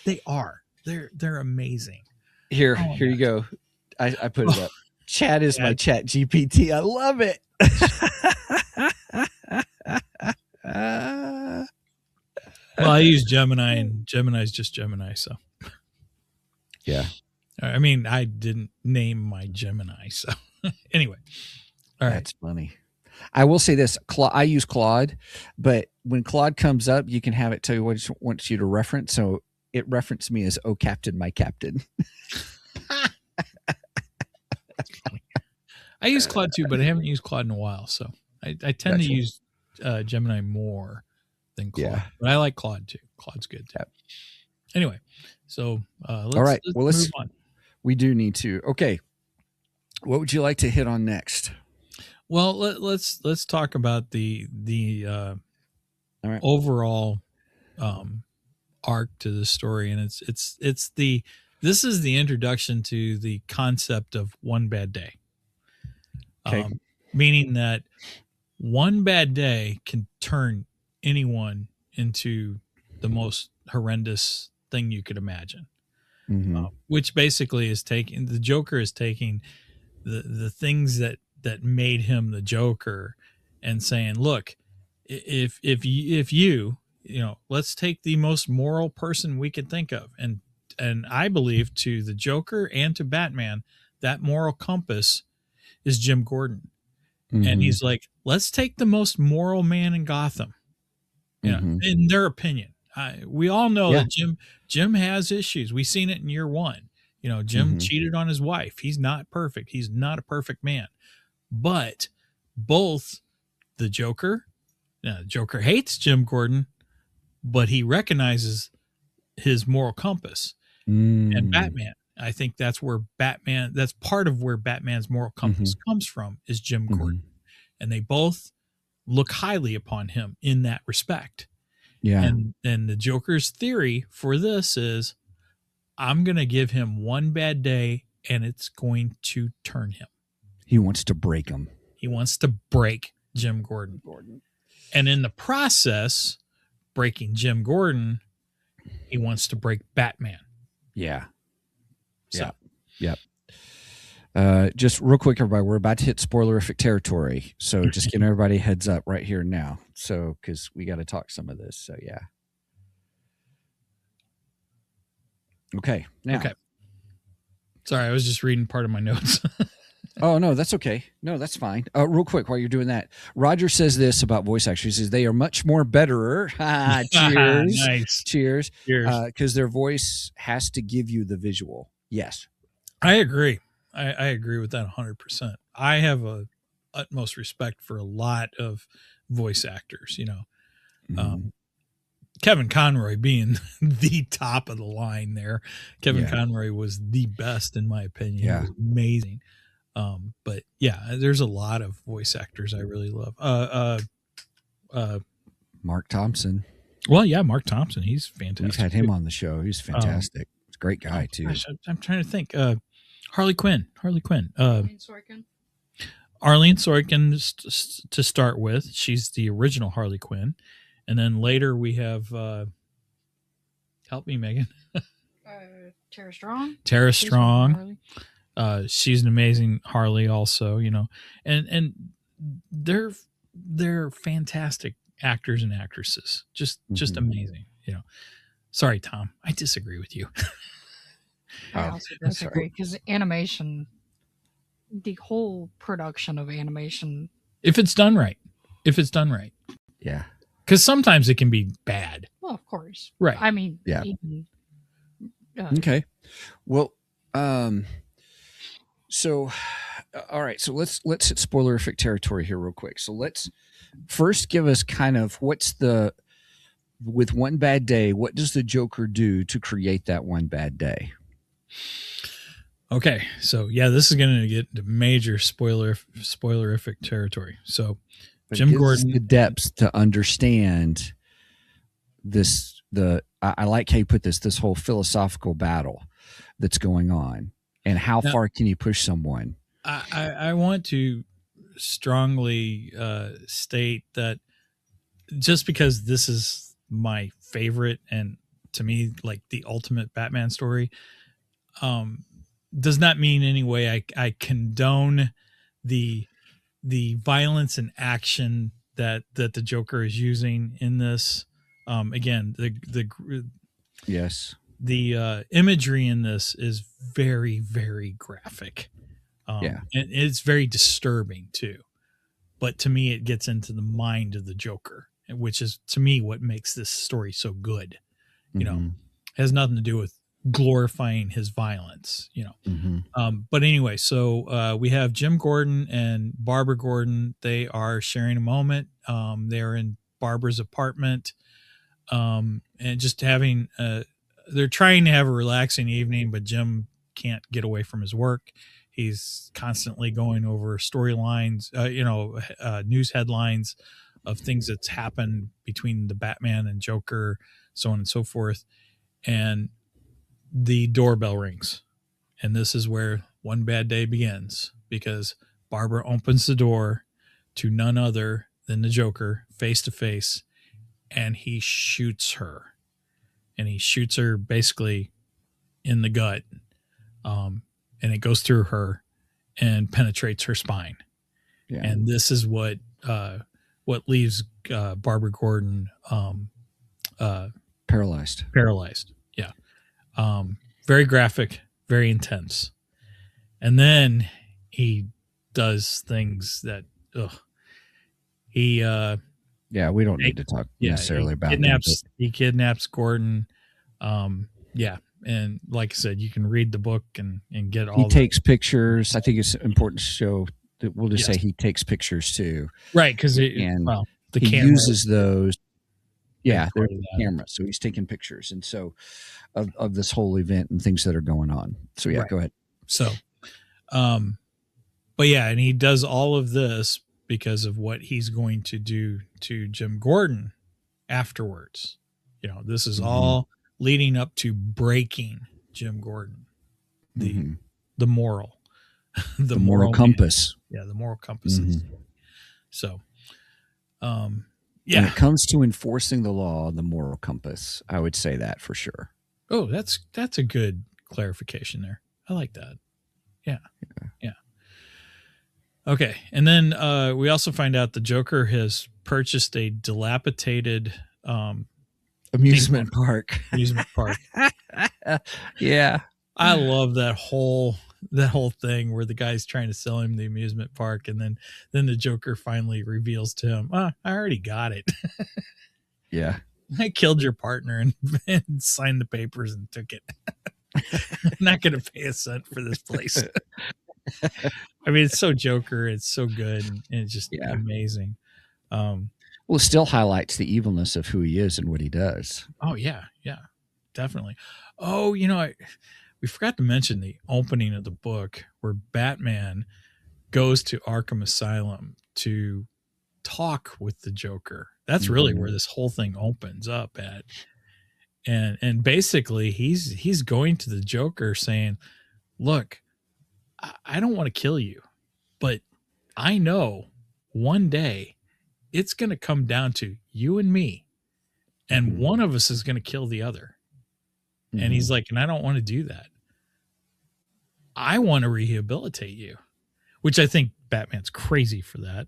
they are. They're amazing. Here Oh, you go. I put it up. Chat is my chat GPT. I love it. Well, I use Gemini, and Gemini's just Gemini. So yeah. I mean, I didn't name my Gemini. So anyway, all right. That's funny. I will say this. I use Claude, but when Claude comes up, you can have it tell you what it wants you to reference. So it referenced me as "Oh, Captain, my Captain." That's funny. I use Claude too, but I haven't used Claude in a while. So I tend to use Gemini more than Claude. Yeah. But I like Claude too. Claude's good too. Yep. Anyway, so let's, all right. Let's move on. We do need to. Okay. What would you like to hit on next? Well, let's talk about the all right. overall arc to the story, and this is the introduction to the concept of one bad day. Okay. Meaning that one bad day can turn anyone into the most horrendous thing you could imagine. Mm-hmm. Which basically is the Joker is taking the things that made him the Joker and saying, look, if you let's take the most moral person we could think of, and I believe to the Joker and to Batman, that moral compass is Jim Gordon. Mm-hmm. And he's like, let's take the most moral man in Gotham, in their opinion. We all know that Jim has issues. We've seen it in year one. Jim cheated on his wife. He's not perfect. He's not a perfect man. But both the Joker hates Jim Gordon, but he recognizes his moral compass. And Batman, I think that's part of where Batman's moral compass comes from, is Jim Gordon. And they both look highly upon him in that respect. Yeah. And the Joker's theory for this is, I'm going to give him one bad day and it's going to turn him. He wants to break him. He wants to break Jim Gordon. And in the process, breaking Jim Gordon, he wants to break Batman. Yeah. So. Yep. Just real quick, everybody, we're about to hit spoilerific territory. So just giving everybody a heads up right here now. So, because we got to talk some of this. So, yeah. Okay. Now. Okay. Sorry, I was just reading part of my notes. Oh, no, that's okay. No, that's fine. Real quick, while you're doing that, Roger says this about voice actors: he says they are much more betterer. Cheers. Nice. Cheers. Because their voice has to give you the visual. Yes. I agree. I agree with that 100%. I have a utmost respect for a lot of voice actors, Kevin Conroy being the top of the line there. Kevin Conroy was the best, in my opinion. Yeah. He was amazing. But yeah, there's a lot of voice actors I really love. Mark Thompson. Well, yeah, Mark Thompson. He's fantastic. We've had him on the show. He's fantastic. He's a great guy, too. Gosh, I'm trying to think. Harley Quinn. Arlene Sorkin. Arlene Sorkin to start with. She's the original Harley Quinn. And then later we have, help me, Megan. Tara Strong. Tara Strong. She's an amazing Harley also, and they're fantastic actors and actresses. Just amazing, Sorry, Tom, I disagree with you. I also disagree, because animation, the whole production of animation, if it's done right. Yeah. Because sometimes it can be bad. Well, of course. Right. I mean, yeah. Even, okay. Well, so, all right. So let's hit spoilerific territory here real quick. So let's first give us kind of with one bad day, what does the Joker do to create that one bad day? Okay, so yeah, this is going to get into major spoilerific territory. So But Jim it gives us Gordon, the depths to understand this. I like how you put this whole philosophical battle that's going on, and how Now, far can you push someone? I want to strongly state that just because this is my favorite and to me like the ultimate Batman story, does not mean in any way I condone the violence and action that the Joker is using in this. Again, Yes. the imagery in this is very, very graphic. Yeah. And it's very disturbing too. But to me, it gets into the mind of the Joker, which is to me what makes this story so good. You know, it has nothing to do with glorifying his violence. You know, but anyway, so we have Jim Gordon and Barbara Gordon. They are sharing a moment. They're in Barbara's apartment, and just having. They're trying to have a relaxing evening, but Jim can't get away from his work. He's constantly going over storylines, news headlines of things that's happened between the Batman and Joker, so on and so forth. And the doorbell rings. And this is where one bad day begins, because Barbara opens the door to none other than the Joker face to face, and he shoots her. And he shoots her basically in the gut. And it goes through her and penetrates her spine. Yeah. And this is what leaves Barbara Gordon paralyzed. Yeah. Very graphic, very intense. And then he does things that he we don't need to talk necessarily about he kidnaps Gordon. And like I said, you can read the book and get all. He takes pictures. I think it's important to show that we'll just say he takes pictures too, right? Because he uses those. Yeah, there's the camera, so he's taking pictures, and so of this whole event and things that are going on. So yeah, go ahead. So, but yeah, and he does all of this because of what he's going to do to Jim Gordon afterwards. You know, this is all leading up to breaking Jim Gordon, the moral, the moral compass. Yeah, the moral compass. So, when it comes to enforcing the law, the moral compass, I would say that for sure. Oh, that's a good clarification there. I like that. Yeah. Okay, and then we also find out the Joker has purchased a dilapidated amusement park. Yeah. I love that whole thing where the guy's trying to sell him the amusement park, and then the Joker finally reveals to him, I already got it. Yeah. I killed your partner and signed the papers and took it. I'm not going to pay a cent for this place. I mean, it's so Joker. It's so good. And it's just amazing. Well, it still highlights the evilness of who he is and what he does. Oh, yeah. Yeah, definitely. Oh, we forgot to mention the opening of the book where Batman goes to Arkham Asylum to talk with the Joker. That's really where this whole thing opens up at. And basically he's going to the Joker saying, look, I don't want to kill you, but I know one day it's going to come down to you and me, and one of us is going to kill the other. And he's like, and I don't want to do that. I want to rehabilitate you, which I think Batman's crazy for that,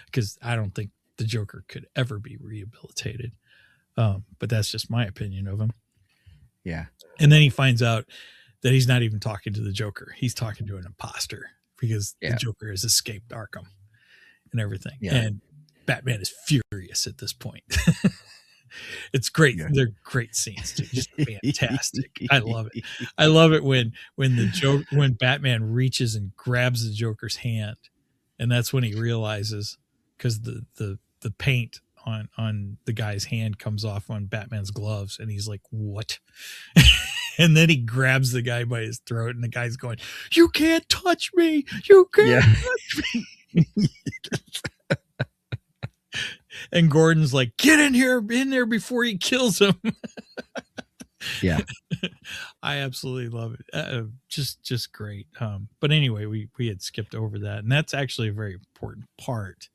because I don't think the Joker could ever be rehabilitated. But that's just my opinion of him. Yeah. And then he finds out that he's not even talking to the Joker. He's talking to an imposter, because the Joker has escaped Arkham and everything. Yeah. And Batman is furious at this point. It's great. Yeah. They're great scenes too. Just fantastic. I love it. I love it when Batman reaches and grabs the Joker's hand, and that's when he realizes, because the paint on the guy's hand comes off on Batman's gloves, and he's like, what? And then he grabs the guy by his throat, and the guy's going, "You can't touch me! You can't Yeah. touch me!" And Gordon's like, "Get in there before he kills him." Yeah. I absolutely love it. Just great. But anyway, we had skipped over that, and that's actually a very important part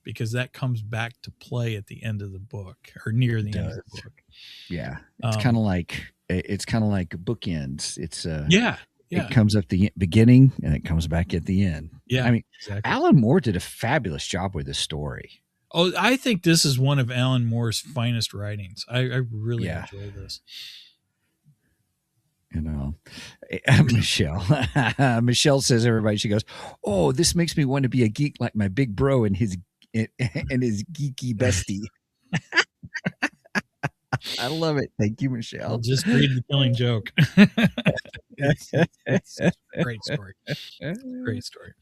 because that comes back to play at the end of the book or near the end of the book. Yeah. It's kind of like bookends. It's yeah. It comes at the beginning and it comes back at the end. Yeah. I mean, exactly. Alan Moore did a fabulous job with this story. Oh, I think this is one of Alan Moore's finest writings. I really enjoy this. You know, Michelle says, everybody, she goes, "Oh, this makes me want to be a geek like my big bro and his geeky bestie." I love it. Thank you, Michelle. I'll just read The Killing Joke. it's a great story. Great story.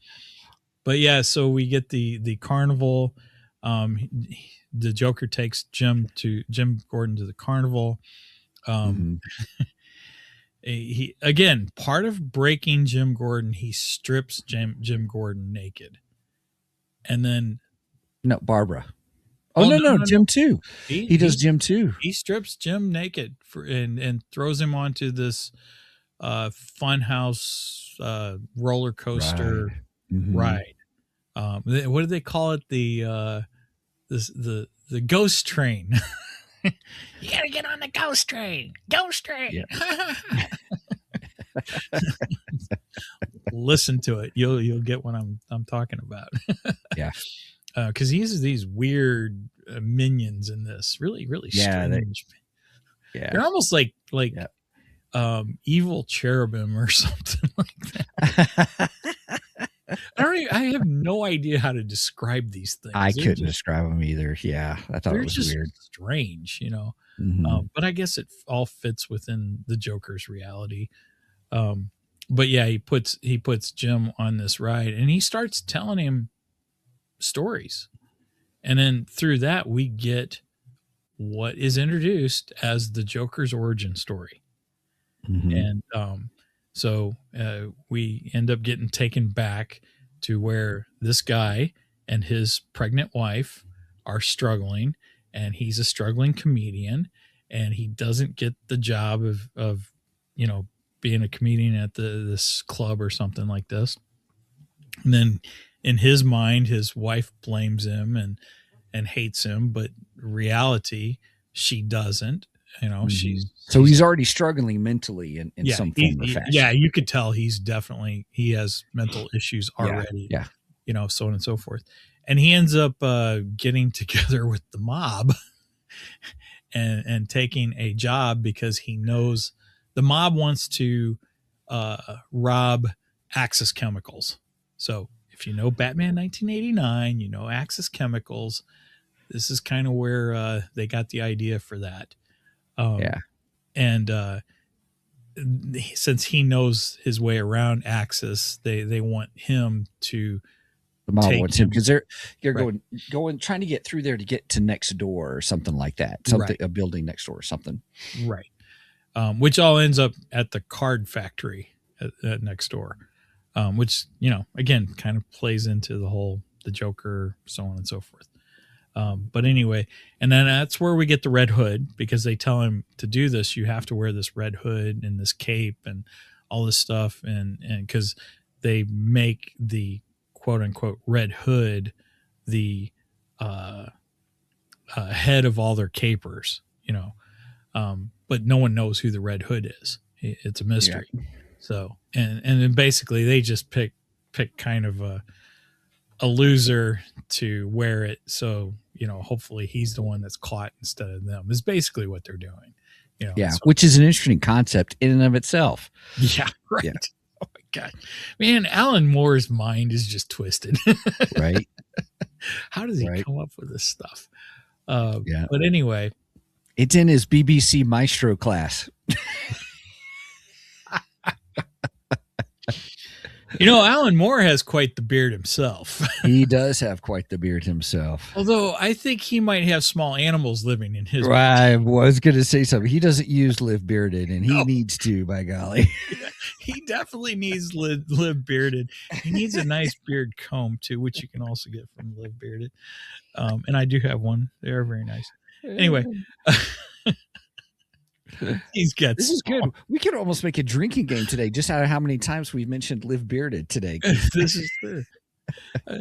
But yeah, so we get the carnival. The Joker takes Jim Gordon to the carnival. He again, part of breaking Jim Gordon, he strips Jim Gordon naked, and then Barbara. No, Jim too. He does Jim too. He strips Jim naked and throws him onto this funhouse roller coaster ride. What do they call it? The ghost train. You gotta get on the ghost train. Ghost train. Yeah. Listen to it. You'll get what I'm talking about. Yeah. Because he uses these weird minions in this. Really, really strange. They're almost like evil cherubim or something like that. I have no idea how to describe these things. I couldn't describe them either. Yeah, I thought it was just weird, strange, But I guess it all fits within the Joker's reality. But yeah, he puts Jim on this ride, and he starts telling him stories, and then through that we get what is introduced as the Joker's origin story, and so we end up getting taken back to where this guy and his pregnant wife are struggling, and he's a struggling comedian, and he doesn't get the job of being a comedian at this club or something like this. And then in his mind, his wife blames him and hates him, but reality, she doesn't. She's already struggling mentally in some form or fashion. Yeah, you could tell he has mental issues already. Yeah. So on and so forth. And he ends up getting together with the mob and taking a job because he knows the mob wants to rob Axis Chemicals. So if you know Batman 1989, Axis Chemicals. This is kind of where they got the idea for that. And since he knows his way around Axis, they want him to. The mob wants him because they're going trying to get through there to get to next door or something like that. A building next door or something. Right. Which all ends up at the card factory at next door, which again kind of plays into the Joker, so on and so forth. But anyway, and then that's where we get the red hood, because they tell him to do this, you have to wear this red hood and this cape and all this stuff. And because they make the quote unquote red hood the head of all their capers, but no one knows who the red hood is. It's a mystery. Yeah. So, and then basically they just pick kind of a loser to wear it. So, hopefully he's the one that's caught instead of them, is basically what they're doing. Which is an interesting concept in and of itself. Yeah. Right. Yeah. Oh my God, man. Alan Moore's mind is just twisted. Right. How does he come up with this stuff? But anyway, it's in his BBC Maestro class. Alan Moore has quite the beard himself. He does have quite the beard himself. Although I think he might have small animals living in his. I was going to say something. He doesn't use Live Bearded, and he needs to, by golly. He definitely needs Live Bearded. He needs a nice beard comb, too, which you can also get from Live Bearded. And I do have one. They are very nice. Anyway. He's got this is good. We could almost make a drinking game today, just out of how many times we've mentioned Live Bearded today. This is true. I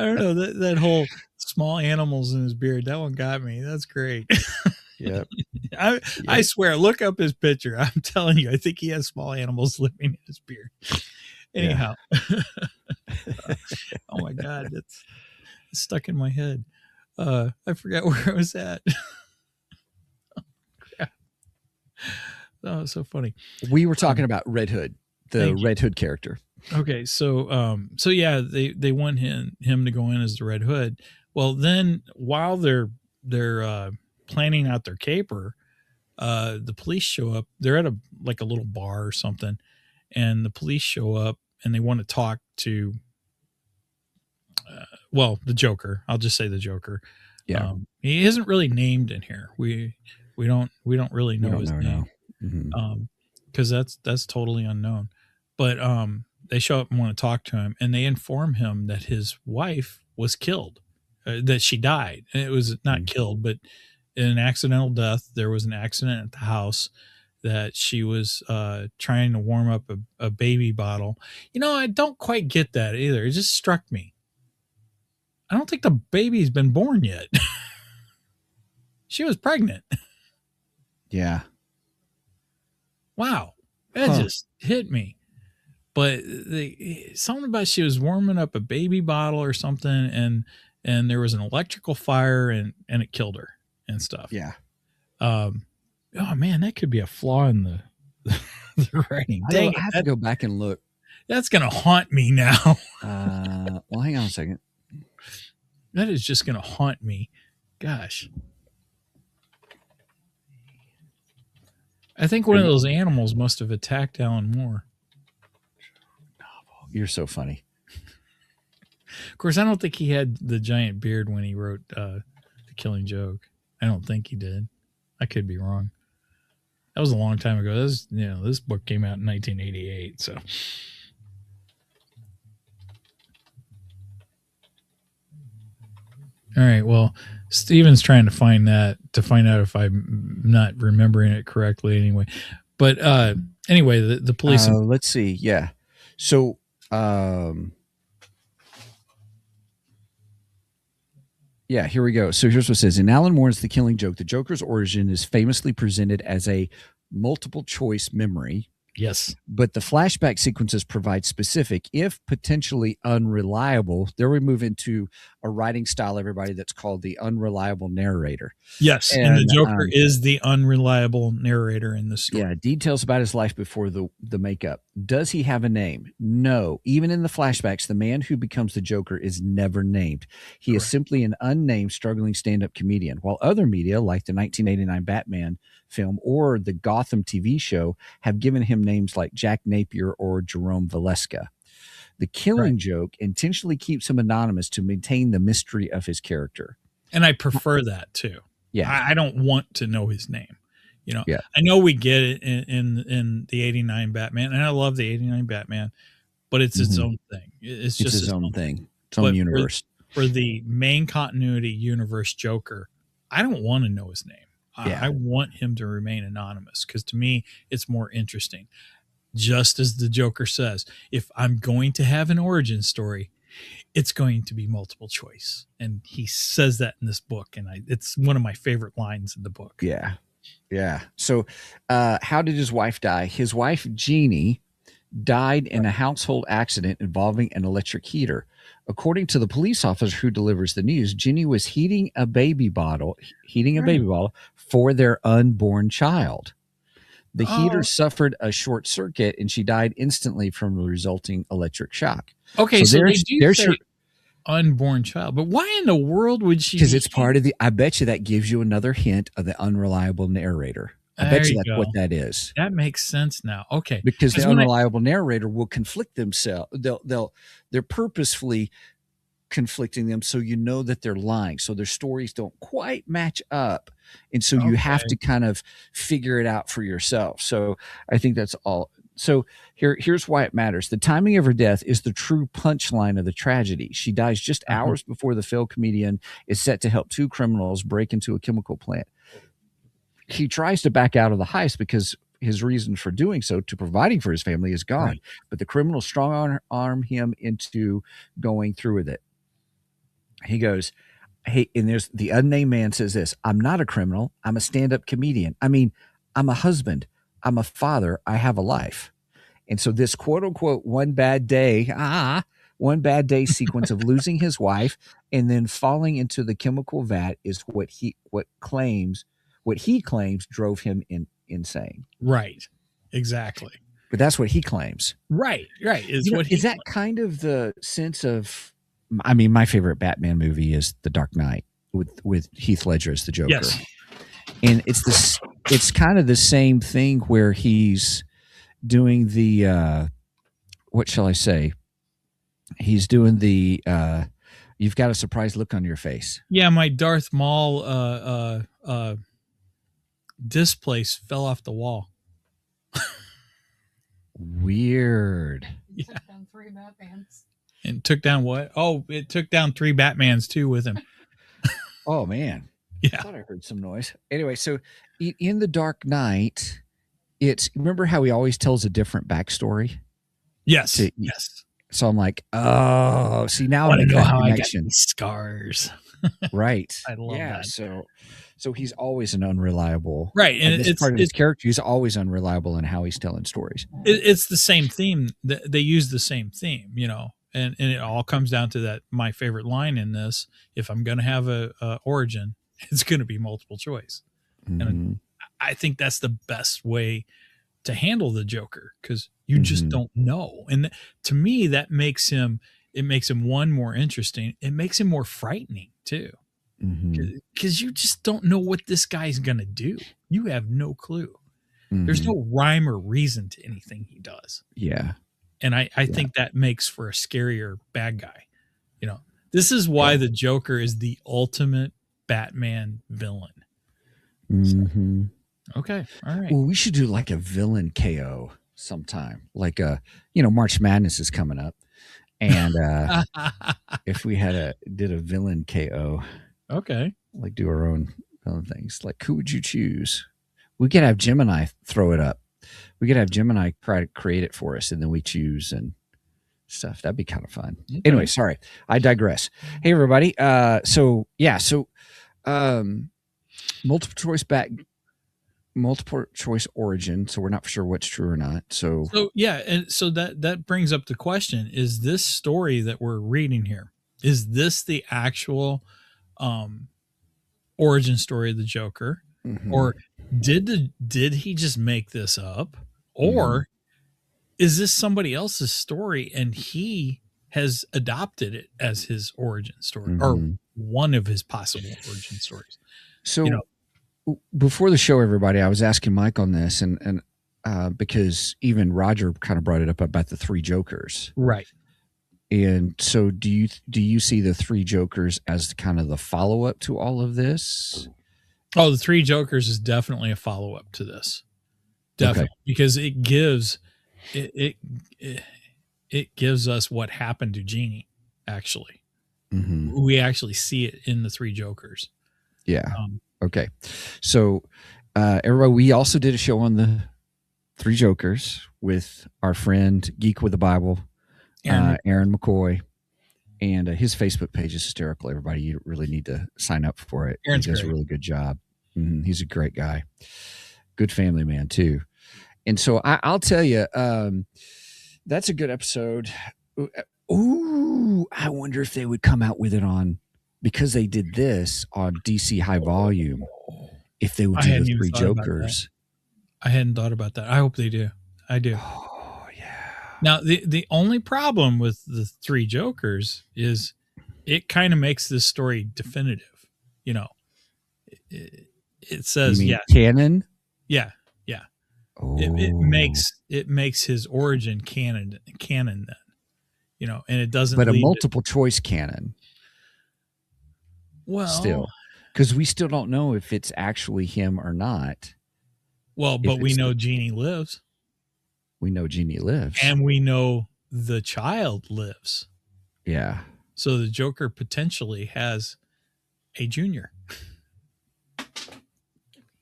don't know that whole small animals in his beard. That one got me. That's great. Yeah. I swear, look up his picture. I'm telling you, I think he has small animals living in his beard. Anyhow. Oh my God, it's stuck in my head. I forgot where I was at. Oh, so funny. We were talking about Red Hood, the Red Hood character. Okay, so yeah, they want him to go in as the Red Hood. Well, then while they're planning out their caper, the police show up. They're at a little bar or something, and the police show up and they want to talk to the Joker. I'll just say the Joker. Yeah. He isn't really named in here. We don't really know his name. Because that's totally unknown. But they show up and want to talk to him, and they inform him that his wife was killed, that she died. And it was not killed, but in an accidental death. There was an accident at the house that she was trying to warm up a baby bottle. I don't quite get that either. It just struck me. I don't think the baby's been born yet. She was pregnant. Yeah. Wow. That just hit me. But something about she was warming up a baby bottle or something, and there was an electrical fire and it killed her and stuff. Yeah. Oh man, that could be a flaw in the writing. Dang it. I have to go back and look. That's gonna haunt me now. Well, hang on a second. That is just gonna haunt me. Gosh. I think one of those animals must have attacked Alan Moore. You're so funny. Of course, I don't think he had the giant beard when he wrote The Killing Joke. I don't think he did. I could be wrong. That was a long time ago. This book came out in 1988. So, all right. Well, Steven's trying to find out if I'm not remembering it correctly. Anyway, but anyway, the police. Let's see. Yeah. So, yeah, here we go. So here's what it says. In Alan Moore's The Killing Joke, the Joker's origin is famously presented as a multiple choice memory. Yes. But the flashback sequences provide specific, if potentially unreliable. There we move into a writing style, everybody, that's called the unreliable narrator. Yes. And the Joker is the unreliable narrator in the story. Yeah. Details about his life before the makeup. Does he have a name? No. Even in the flashbacks, the man who becomes the Joker is never named. He is simply an unnamed, struggling stand-up comedian. While other media, like the 1989 Batman film or the Gotham TV show, have given him names like Jack Napier or Jerome Valeska. The Killing Joke intentionally keeps him anonymous to maintain the mystery of his character. And I prefer that too. Yeah. I don't want to know his name. Yeah. I know we get it in the 89 Batman, and I love the 89 Batman, but it's its own thing. It's just its own thing. Its own universe. For the main continuity universe Joker, I don't want to know his name. I want him to remain anonymous because to me, it's more interesting. Just as the Joker says, if I'm going to have an origin story, it's going to be multiple choice. And he says that in this book. And it's one of my favorite lines in the book. Yeah. Yeah. So how did his wife die? His wife, Jeannie, died in a household accident involving an electric heater. According to the police officer who delivers the news, Jeannie was heating a baby bottle for their unborn child. The heater suffered a short circuit and she died instantly from the resulting electric shock. Okay, so they do say unborn child, but why in the world would she? Because it's part of I bet you that gives you another hint of the unreliable narrator. I bet There you you that's go. what that is. That makes sense now. Okay. Because the 'Cause when I unreliable narrator will conflict themselves. They're purposefully conflicting them so you know that they're lying. So their stories don't quite match up. And so you have Okay. to kind of figure it out for yourself. So I think that's all. So here's why it matters. The timing of her death is the true punchline of the tragedy. She dies just hours before the failed comedian is set to help two criminals break into a chemical plant. He tries to back out of the heist because his reason for doing so, to providing for his family, is gone. Right. But the criminals strong arm him into going through with it. He goes, hey, and there's the unnamed man says this: I'm not a criminal. I'm a stand-up comedian. I mean, I'm a husband. I'm a father. I have a life. And so this quote unquote one bad day sequence of losing his wife and then falling into the chemical vat is what he claims drove him insane. Right. Exactly. But that's what he claims. Right. Is that kind of the sense of, I mean, my favorite Batman movie is The Dark Knight with Heath Ledger as the Joker. Yes. And it's kind of the same thing where he's doing the what shall I say? He's doing the you've got a surprised look on your face. Yeah, my Darth Maul displace fell off the wall. Weird. Yeah. Took down 3 Batmans. And took down what? Oh, it took down 3 Batmans too with him. Oh man. Yeah. I thought I heard some noise. Anyway, so in The Dark Knight, remember how he always tells a different backstory? Yes. Yes. So I'm like, oh, see, now I I'm know how connection. I got these scars. Right. I love that. So he's always an unreliable. Right. And it's part of his character. He's always unreliable in how he's telling stories. It's the same theme. They use the same theme, and it all comes down to that. My favorite line in this: if I'm going to have a origin, it's going to be multiple choice. Mm-hmm. And I think that's the best way to handle the Joker, because you just don't know. And to me, that makes him, one, more interesting. It makes him more frightening too, because you just don't know what this guy's going to do. You have no clue. There's no rhyme or reason to anything he does. Yeah. And I think that makes for a scarier bad guy. This is why the Joker is the ultimate Batman villain. Mm-hmm. Okay. All right. Well, we should do like a villain KO sometime. Like March Madness is coming up. And if we did a villain KO. Okay. Like do our own things. Like, who would you choose? We could have Gemini throw it up. We could have Gemini try to create it for us, and then we choose and stuff. That'd be kind of fun. Okay. Anyway, sorry, I digress. Hey, everybody. So multiple choice origin. So we're not sure what's true or not. So yeah, and so that brings up the question: is this story that we're reading here, is this the actual origin story of the Joker? Or did he just make this up? Or is this somebody else's story and he has adopted it as his origin story, or one of his possible origin stories? So before the show, everybody, I was asking Mike on this, and because even Roger kind of brought it up about the 3 Jokers, right? And so do you see the 3 Jokers as kind of the follow-up to all of this? Oh, the 3 Jokers is definitely a follow-up to this. Definitely. Okay. Because it gives it gives us what happened to Jeannie, actually. We actually see it in the 3 Jokers. Yeah. Okay. So everybody, we also did a show on the 3 Jokers with our friend Geek with the Bible, Aaron McCoy. And his Facebook page is hysterical. Everybody, you really need to sign up for it. Aaron's he does great. A really good job. He's a great guy. Good family man, too. And so I'll tell you, that's a good episode. Ooh, I wonder if they would come out with it on, because they did this on DC High Volume, if they would do the 3 Jokers. I hadn't thought about that. I hope they do. I do. Oh, yeah. Now, the only problem with the 3 Jokers is it kind of makes this story definitive. It says, canon? Yeah, yeah. Oh, It makes his origin canon then, you know, and it doesn't but a leave it. multiple choice canon Well, still, because we still don't know if it's actually him or not. well, but we know Jeannie lives, We know Jeannie lives, and we know the child lives. yeah. So the Joker potentially has a junior.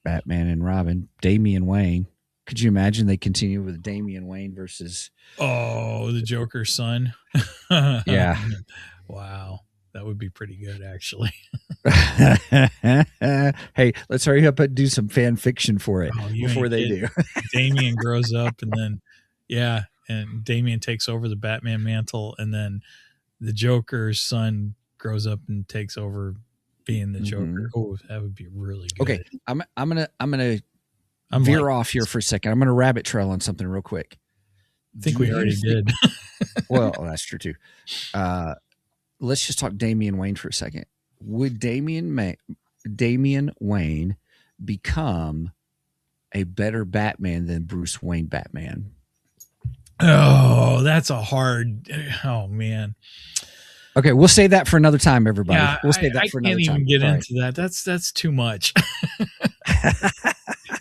Batman and Robin, Damian Wayne. Could you imagine they continue with Damian Wayne versus? Oh, the Joker's son. Yeah. Wow, that would be pretty good, actually. Hey, let's hurry up and do some fan fiction for it before they do. Damian grows up, and then and Damian takes over the Batman mantle, and then the Joker's son grows up and takes over being the Joker. Oh, that would be really good. Okay, I'm gonna veer off here for a second. I'm gonna rabbit trail on something real quick. I think we already did. Well, that's true too. Let's just talk Damian Wayne for a second. Would Damian Wayne become a better Batman than Bruce Wayne Batman? Oh, that's a hard. Oh man. Okay, we'll save that for another time, everybody. Yeah, we'll save that for another time. I can't even get into that. That's too much.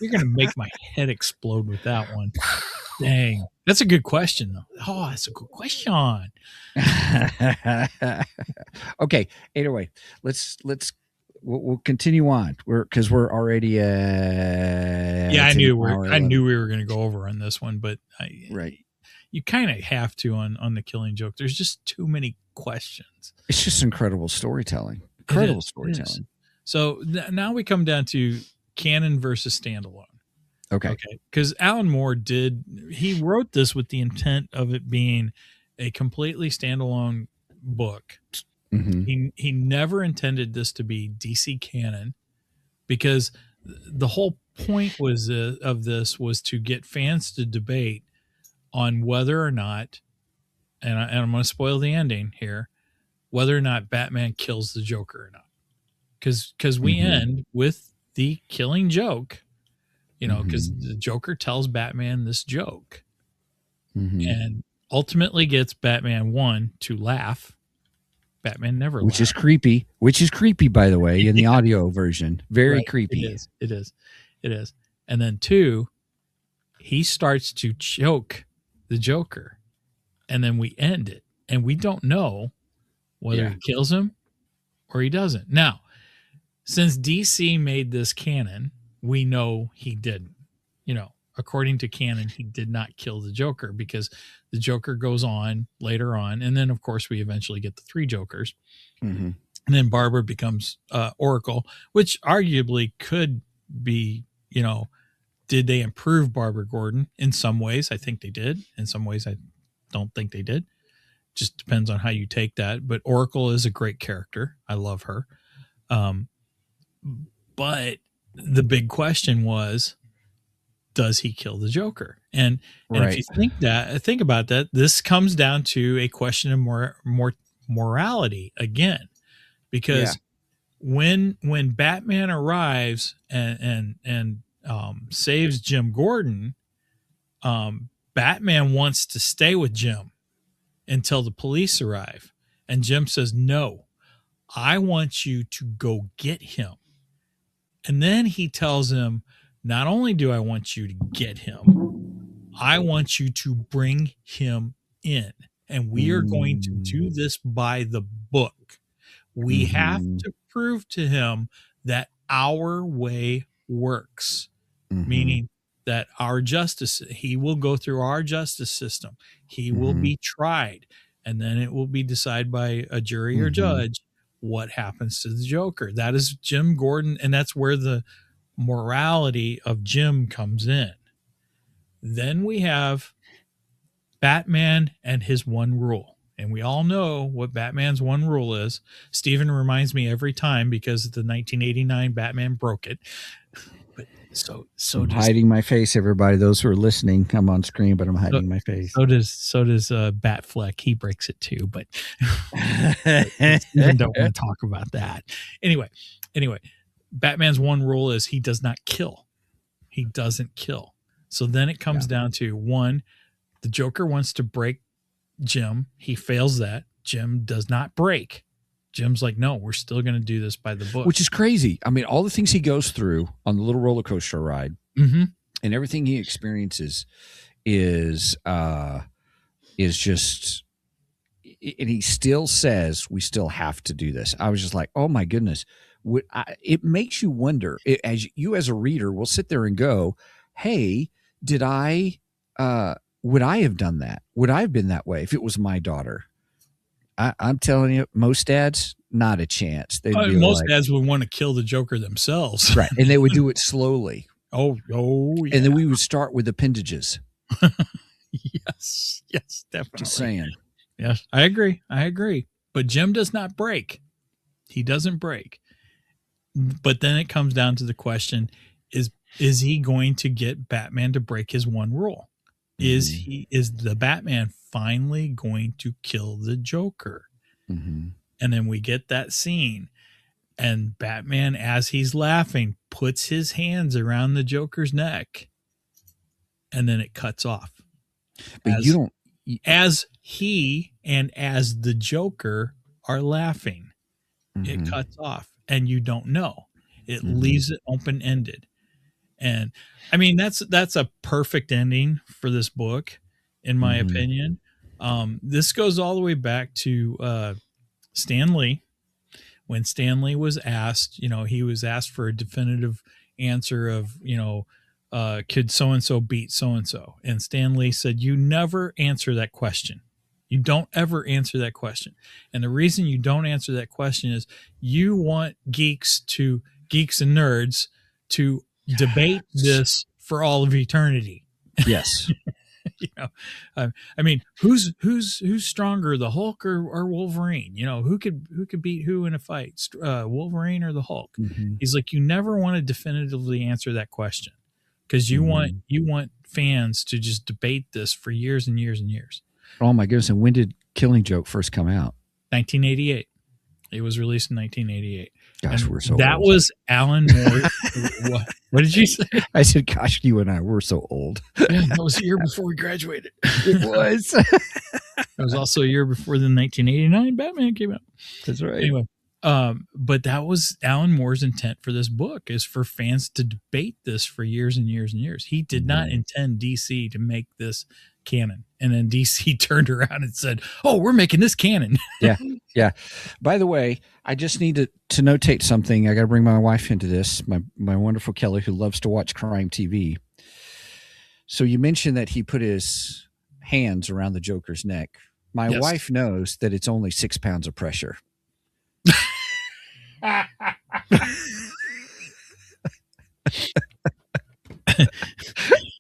You're gonna make my head explode with that one. Dang, that's a good question though. Oh, that's a good question. Okay. Anyway, we'll continue on. We're already. Yeah, I knew we were gonna go over on this one, but right. You kind of have to on the Killing Joke. There's just too many questions. It's just incredible storytelling. Incredible storytelling. So now we come down to canon versus standalone. Okay. Because Alan Moore he wrote this with the intent of it being a completely standalone book. Mm-hmm. He never intended this to be DC canon, because the whole point of this was to get fans to debate on whether or not, and I'm going to spoil the ending here, whether or not Batman kills the Joker or not. Because we end with the Killing Joke, you know, because the Joker tells Batman this joke and ultimately gets Batman 1 to laugh. Batman never Which laughed. is creepy, by the way, in the audio version. Very creepy. It is. And then 2, he starts to choke the Joker, and then we end it, and we don't know whether he kills him or he doesn't. Now, since DC made this canon, we know he didn't. You know, according to canon, he did not kill the Joker, because the Joker goes on later on, and then of course we eventually get the 3 Jokers, and then Barbara becomes Oracle, which arguably could be, you know, did they improve Barbara Gordon? In some ways, I think they did. In some ways, I don't think they did. Just depends on how you take that. But Oracle is a great character. I love her. But the big question was, does he kill the Joker? And if you think about that, this comes down to a question of morality again, because when Batman arrives and saves Jim Gordon, Batman wants to stay with Jim until the police arrive. And Jim says, no, I want you to go get him. And then he tells him, not only do I want you to get him, I want you to bring him in. And we are going to do this by the book. We have to prove to him that our way works, meaning that he will go through our justice system. He will be tried, and then it will be decided by a jury or judge what happens to the Joker. That is Jim Gordon, and that's where the morality of Jim comes in. Then we have Batman and his one rule. And we all know what Batman's one rule is. Steven reminds me every time, because the 1989 Batman broke it. But so I'm hiding my face, everybody. Those who are listening, I'm on screen, but I'm hiding my face. So does Batfleck. He breaks it too, but Steven don't want to talk about that. Anyway, Batman's one rule is he does not kill. He doesn't kill. So then it comes down to one, the Joker wants to break Jim. He fails that. Jim does not break. Jim's like, no, we're still going to do this by the book. Which is crazy. I mean, all the things he goes through on the little roller coaster ride and everything he experiences is just, and he still says, we still have to do this. I was just like, oh my goodness. It makes you wonder, as a reader will sit there and go, hey, would I have done that? Would I have been that way if it was my daughter? I'm telling you, most dads, not a chance. They'd be most dads would want to kill the Joker themselves. Right. And they would do it slowly. Oh, yeah. And then we would start with appendages. Yes, definitely. Just saying. Yes, I agree. But Jim does not break. He doesn't break. But then it comes down to the question, is he going to get Batman to break his one rule? Is the Batman finally going to kill the Joker? And then we get that scene, and Batman, as he's laughing, puts his hands around the Joker's neck, and then it cuts off. But as he and as the Joker are laughing, it cuts off, and you don't know. It leaves it open-ended. And I mean, that's a perfect ending for this book, in my opinion. This goes all the way back to Stan Lee. When Stan Lee was asked, he was asked for a definitive answer of, could so-and-so beat so-and-so? And Stan Lee said, you never answer that question. You don't ever answer that question. And the reason you don't answer that question is you want geeks and nerds to debate this for all of eternity. Yes. I mean, who's stronger, the Hulk or Wolverine? Who could beat who in a fight, Wolverine or the Hulk? He's like, you never want to definitively answer that question because you want fans to just debate this for years and years and years. Oh my goodness! And when did Killing Joke first come out? 1988. It was released in 1988. Gosh, and we're so that old. was Alan Moore. What did you say? I said, gosh, you and I, we're so old. Yeah, that was a year before we graduated. It was. It was also a year before the 1989 Batman came out. That's right. Anyway, but that was Alan Moore's intent for this book, is for fans to debate this for years and years and years. He did not intend DC to make this canon. And then DC turned around and said, oh, we're making this canon. Yeah. By the way, I just need to notate something. I got to bring my wife into this, my wonderful Kelly, who loves to watch crime TV. So you mentioned that he put his hands around the Joker's neck. My wife knows that it's only 6 pounds of pressure.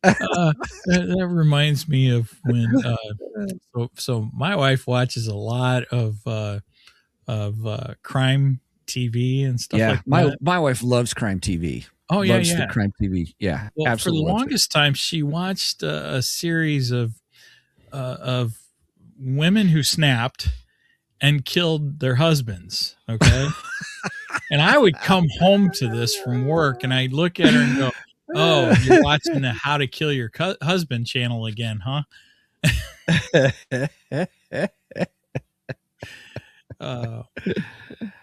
That reminds me of when so my wife watches a lot of crime TV and stuff like that. My wife loves crime TV. Oh yeah, loves the crime TV. Yeah, well, absolutely. For the longest time, she watched a series of women who snapped and killed their husbands. Okay, and I would come home to this from work, and I'd look at her and go, oh, you're watching the How to Kill Your Husband channel again, huh?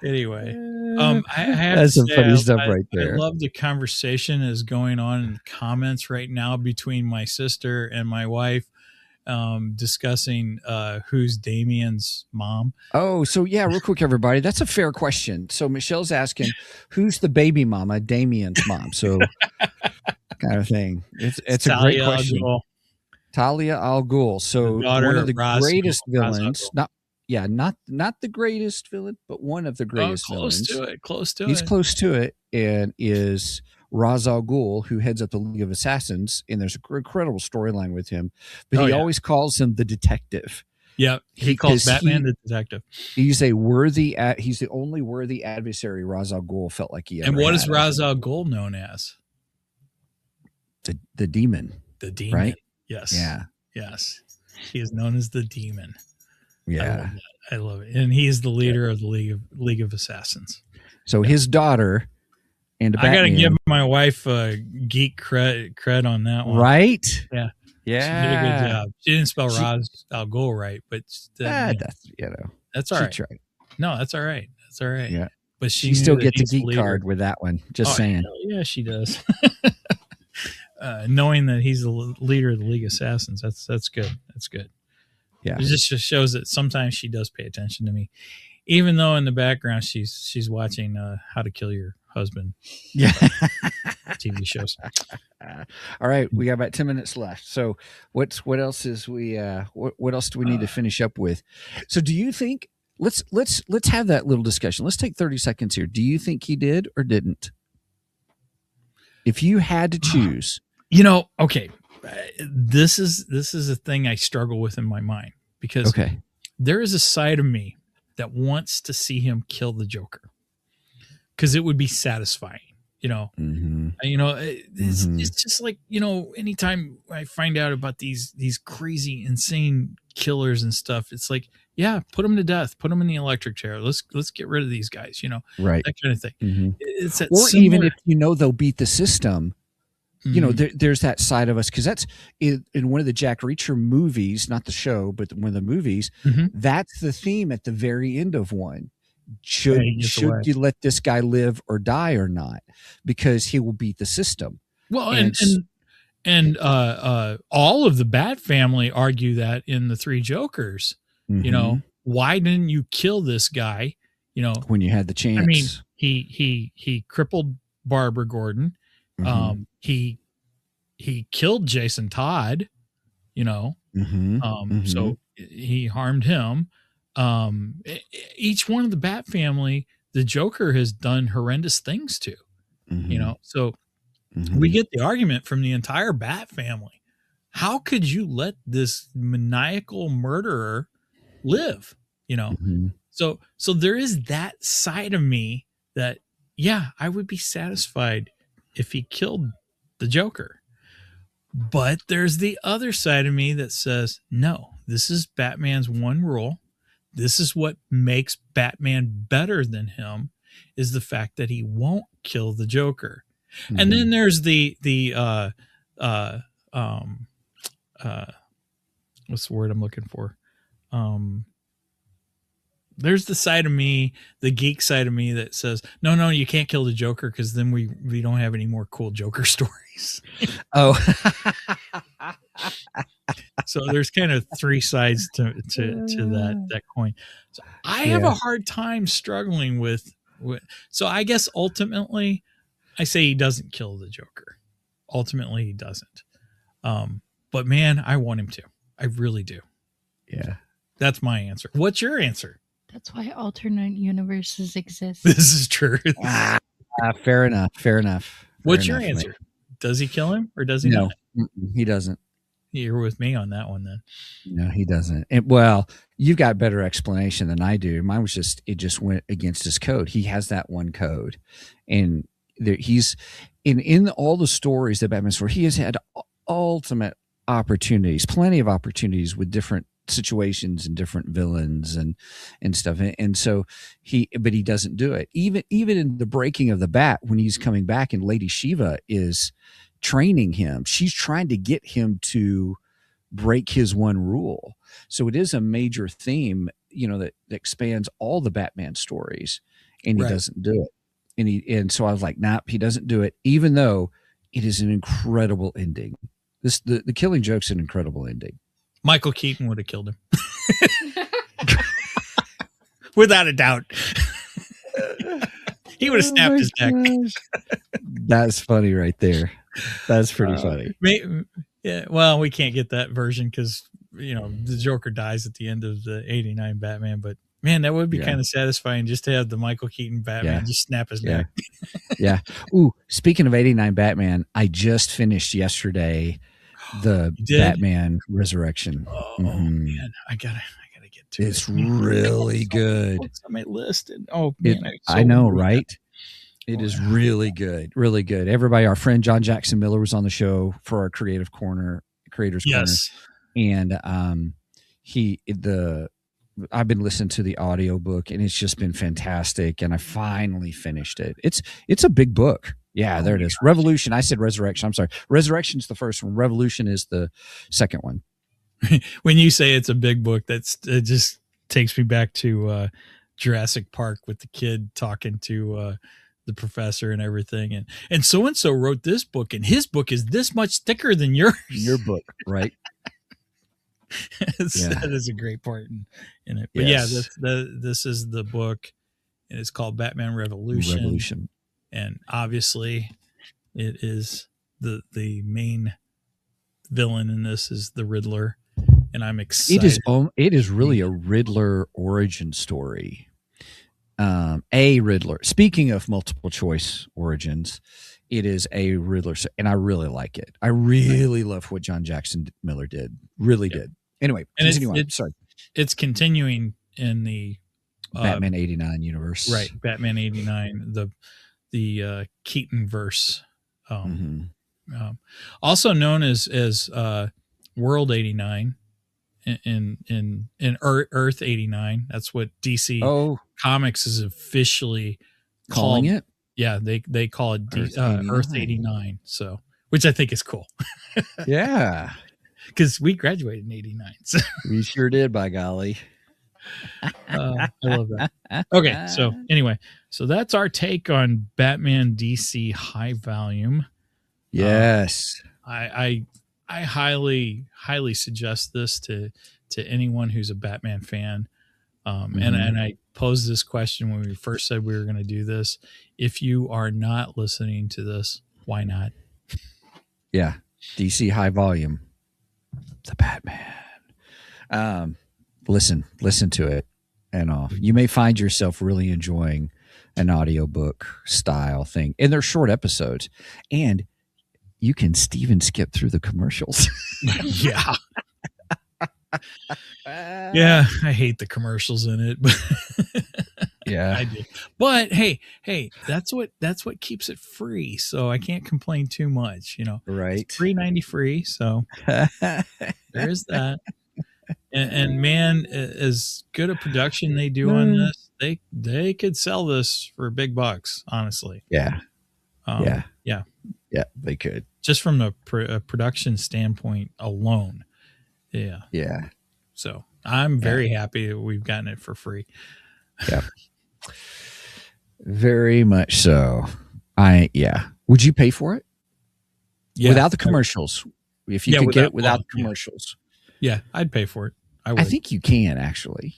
Anyway, I have that's to some say, funny stuff right there. I love the conversation is going on in the comments right now between my sister and my wife, discussing who's Damien's mom. Oh, so yeah, real quick, everybody. That's a fair question. So Michelle's asking, who's the baby mama, Damien's mom? So kind of thing. It's a great question. Talia al Ghul. So one of the greatest villains. Not the greatest villain, but one of the greatest villains. Close to it. He's close to it, and is Ra's al Ghul, who heads up the League of Assassins, and there's an incredible storyline with him. But he always calls him the detective. Yeah, he calls Batman the detective. He's the only worthy adversary Ra's al Ghul felt like he ever had. And what is had. Ra's al Ghul known as? The demon. The demon, right? Yes. Yeah. Yes. He is known as the demon. Yeah. I love it. And he is the leader of the League of Assassins. So his daughter and the I gotta give Batman. my wife geek cred on that one. Right? Yeah. Yeah. She did a good job. She didn't spell She- Ra's al Ghul right, but That's that's all she right. tried. No, that's all right. That's all right. Yeah. But She knew still that gets a he's the geek leader. card with that one. Just Oh, saying. hell yeah, she does. Knowing that he's the leader of the League of Assassins, that's good. That's good. Yeah. It just shows that sometimes she does pay attention to me, even though in the background she's watching How to Kill Your Husband. Yeah. TV shows. All right, we got about 10 minutes left. So what else is what else do we need to finish up with? So do you think let's have that little discussion. Let's take 30 seconds here. Do you think he did or didn't? If you had to choose. Okay. This is a thing I struggle with in my mind because there is a side of me that wants to see him kill the Joker because it would be satisfying. It's just like, anytime I find out about these crazy, insane killers and stuff, it's like, yeah, put them to death, put them in the electric chair. Let's get rid of these guys, Right. that kind of thing. Mm-hmm. It's that or similar, even if they'll beat the system. There's that side of us because that's in one of the Jack Reacher movies, not the show, but one of the movies. That's the theme at the very end of one. Should you let this guy live or die or not? Because he will beat the system. Well, and all of the Bat family argue that in the Three Jokers. Why didn't you kill this guy? When you had the chance. I mean, he crippled Barbara Gordon. He killed Jason Todd. So he harmed him. Each one of the Bat family, the Joker has done horrendous things to, so we get the argument from the entire Bat family. How could you let this maniacal murderer live? So there is that side of me that, yeah, I would be satisfied if he killed the Joker. But there's the other side of me that says, no, this is Batman's one rule. This is what makes Batman better than him, is the fact that he won't kill the Joker. And then there's the what's the word I'm looking for? There's the side of me, the geek side of me, that says, no, you can't kill the Joker because then we don't have any more cool Joker stories. Oh. So there's kind of three sides to that coin. So I have a hard time struggling with. So I guess ultimately, I say he doesn't kill the Joker. Ultimately, he doesn't. But man, I want him to. I really do. Yeah, that's my answer. What's your answer? That's why alternate universes exist. This is true. Fair enough. What's your answer? Does he kill him or does he not? He doesn't. You're with me on that one then. No, he doesn't. Well, you've got better explanation than I do. Mine was it just went against his code. He has that one code. And he's in all the stories that Batman's for, he has had ultimate opportunities, plenty of opportunities with different situations and different villains and stuff. And so he doesn't do it. Even in the breaking of the Bat, when he's coming back and Lady Shiva is training him, she's trying to get him to break his one rule. So it is a major theme, that expands all the Batman stories, and he doesn't do it. And so I was like, nah, he doesn't do it, even though it is an incredible ending. The Killing Joke's an incredible ending. Michael Keaton would have killed him. Without a doubt. He would have snapped his neck. That's funny right there. That's pretty funny. Yeah, well, we can't get that version because, the Joker dies at the end of the 89 Batman, but man, that would be kind of satisfying just to have the Michael Keaton Batman just snap his neck. Yeah. Ooh, speaking of 89 Batman, I just finished yesterday the Batman Resurrection. Oh man, I gotta get to it. It's really good. It's on my list. And, man, I know, right? It is really good, really good. Everybody, our friend John Jackson Miller was on the show for our Creators Corner, and I've been listening to the audiobook, and it's just been fantastic. And I finally finished it. It's a big book. Yeah, there it is. Revolution. I said Resurrection. I'm sorry. Resurrection's the first one. Revolution is the second one. When you say it's a big book, it just takes me back to Jurassic Park with the kid talking to the professor and everything. And so wrote this book, and his book is this much thicker than yours. Your book, right? That is a great part in it. But Yes. this is the book, and it's called Batman Revolution. And obviously it is the main villain in this is the Riddler. And I'm excited. It is really a Riddler origin story. A Riddler. Speaking of multiple choice origins, it is a Riddler, and I really like it. I really love what John Jackson Miller did. Really did. Anyway, continue on. Sorry. It's continuing in the Batman 89 universe. Right. Batman 89, the Keaton verse. Also known as World 89 in Earth 89. That's what DC Comics is officially calling it. Yeah, they call it Earth 89. So, which I think is cool. Yeah. Because we graduated in 89. So. We sure did, by golly. I love that. Okay, so anyway, so that's our take on Batman DC High Volume. Yes. I highly suggest this to anyone who's a Batman fan. And I posed this question when we first said we were going to do this. If you are not listening to this, why not? Yeah. DC High Volume. The Batman. Listen to it and all. You may find yourself really enjoying an audiobook style thing. And they're short episodes. And you can Steven skip through the commercials. Yeah. Yeah, I hate the commercials in it, but yeah, I do. But hey, that's what keeps it free. So I can't complain too much, Right. It's $3.90 free, so there is that. And man, as good a production they do on this, they could sell this for big bucks, honestly. Yeah. Yeah, they could. Just from a production standpoint alone. Yeah. Yeah. So I'm very happy that we've gotten it for free. Yeah. Very much so. Would you pay for it? Yeah. Without the commercials. If you could get it without the commercials. Yeah, I'd pay for it. I think you can actually.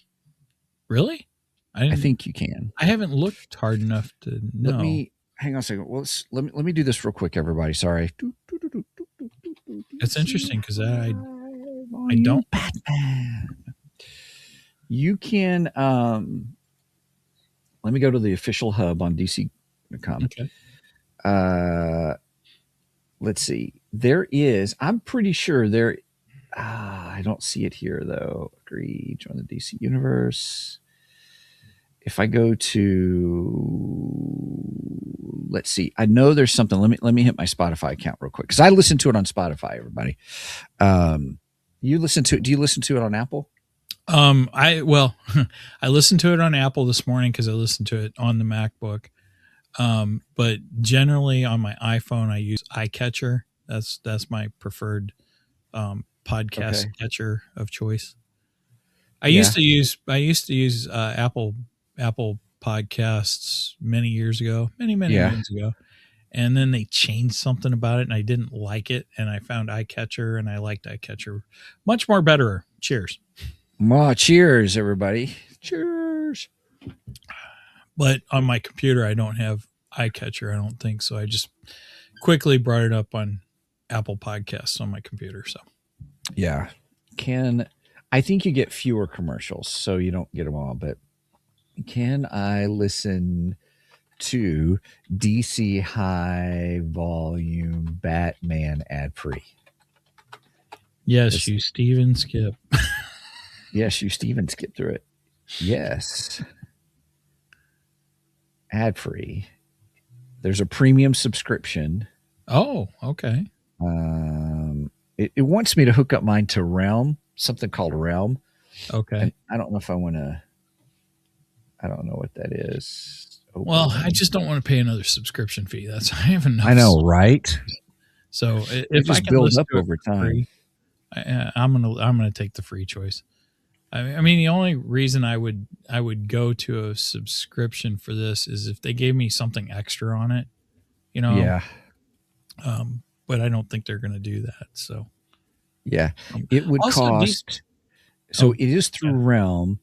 Really? I think you can. I haven't looked hard enough to know. Hang on a second. Well, let me do this real quick, everybody. Sorry. It's interesting because I don't. Batman. You can. Let me go to the official hub on DC.com. Okay. Let's see. There is. I'm pretty sure there. I don't see it here though. Agree. Join the DC universe. If I go to, let's see. I know there's something. Let me hit my Spotify account real quick because I listen to it on Spotify. Everybody, you listen to it? Do you listen to it on Apple? I listened to it on Apple this morning because I listened to it on the MacBook. But generally on my iPhone, I use iCatcher. That's my preferred podcast catcher of choice. I used to use Apple Podcasts many years ago, many years ago, and then they changed something about it, and I didn't like it, and I found iCatcher, and I liked iCatcher much more better. Cheers. Cheers, everybody. Cheers. But on my computer, I don't have iCatcher, I don't think, so I just quickly brought it up on Apple Podcasts on my computer. So, yeah. I think you get fewer commercials, so you don't get them all, but can I listen to DC High Volume Batman ad-free? Yes, you Steven skip. Yes, you Steven skip through it. Yes. Ad-free. There's a premium subscription. Oh, okay. It wants me to hook up mine to Realm, something called Realm. Okay. And I don't know if I want to. I don't know what that is. Well, I Openly. just don't want to pay another subscription fee. That's I have enough. I know, right? So They if I just can build listen up to it over for time. free, I'm gonna take the free choice. I mean, the only reason I would go to a subscription for this is if they gave me something extra on it, you know. Yeah, But I don't think they're going to do that. So yeah. It would also cost. So oh, it is through Realm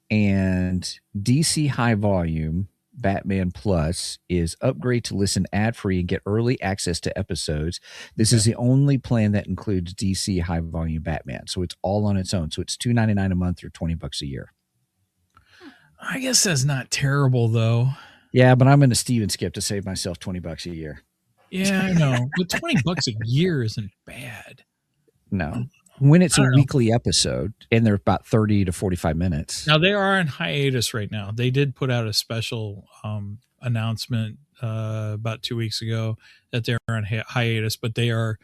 and DC High Volume. Batman Plus is upgrade to listen ad free and get early access to episodes. This is the only plan that includes DC High Volume Batman, so it's all on its own. So it's $2.99 a month or $20 a year. I guess that's not terrible though. Yeah, but I'm in a Steven skip to save myself $20 a year. Yeah, I know, but $20 a year isn't bad. No, when it's I a don't know. weekly episode and they're about 30 to 45 minutes. Now they are on hiatus right now. They did put out a special announcement about 2 weeks ago that they're on hiatus, but they are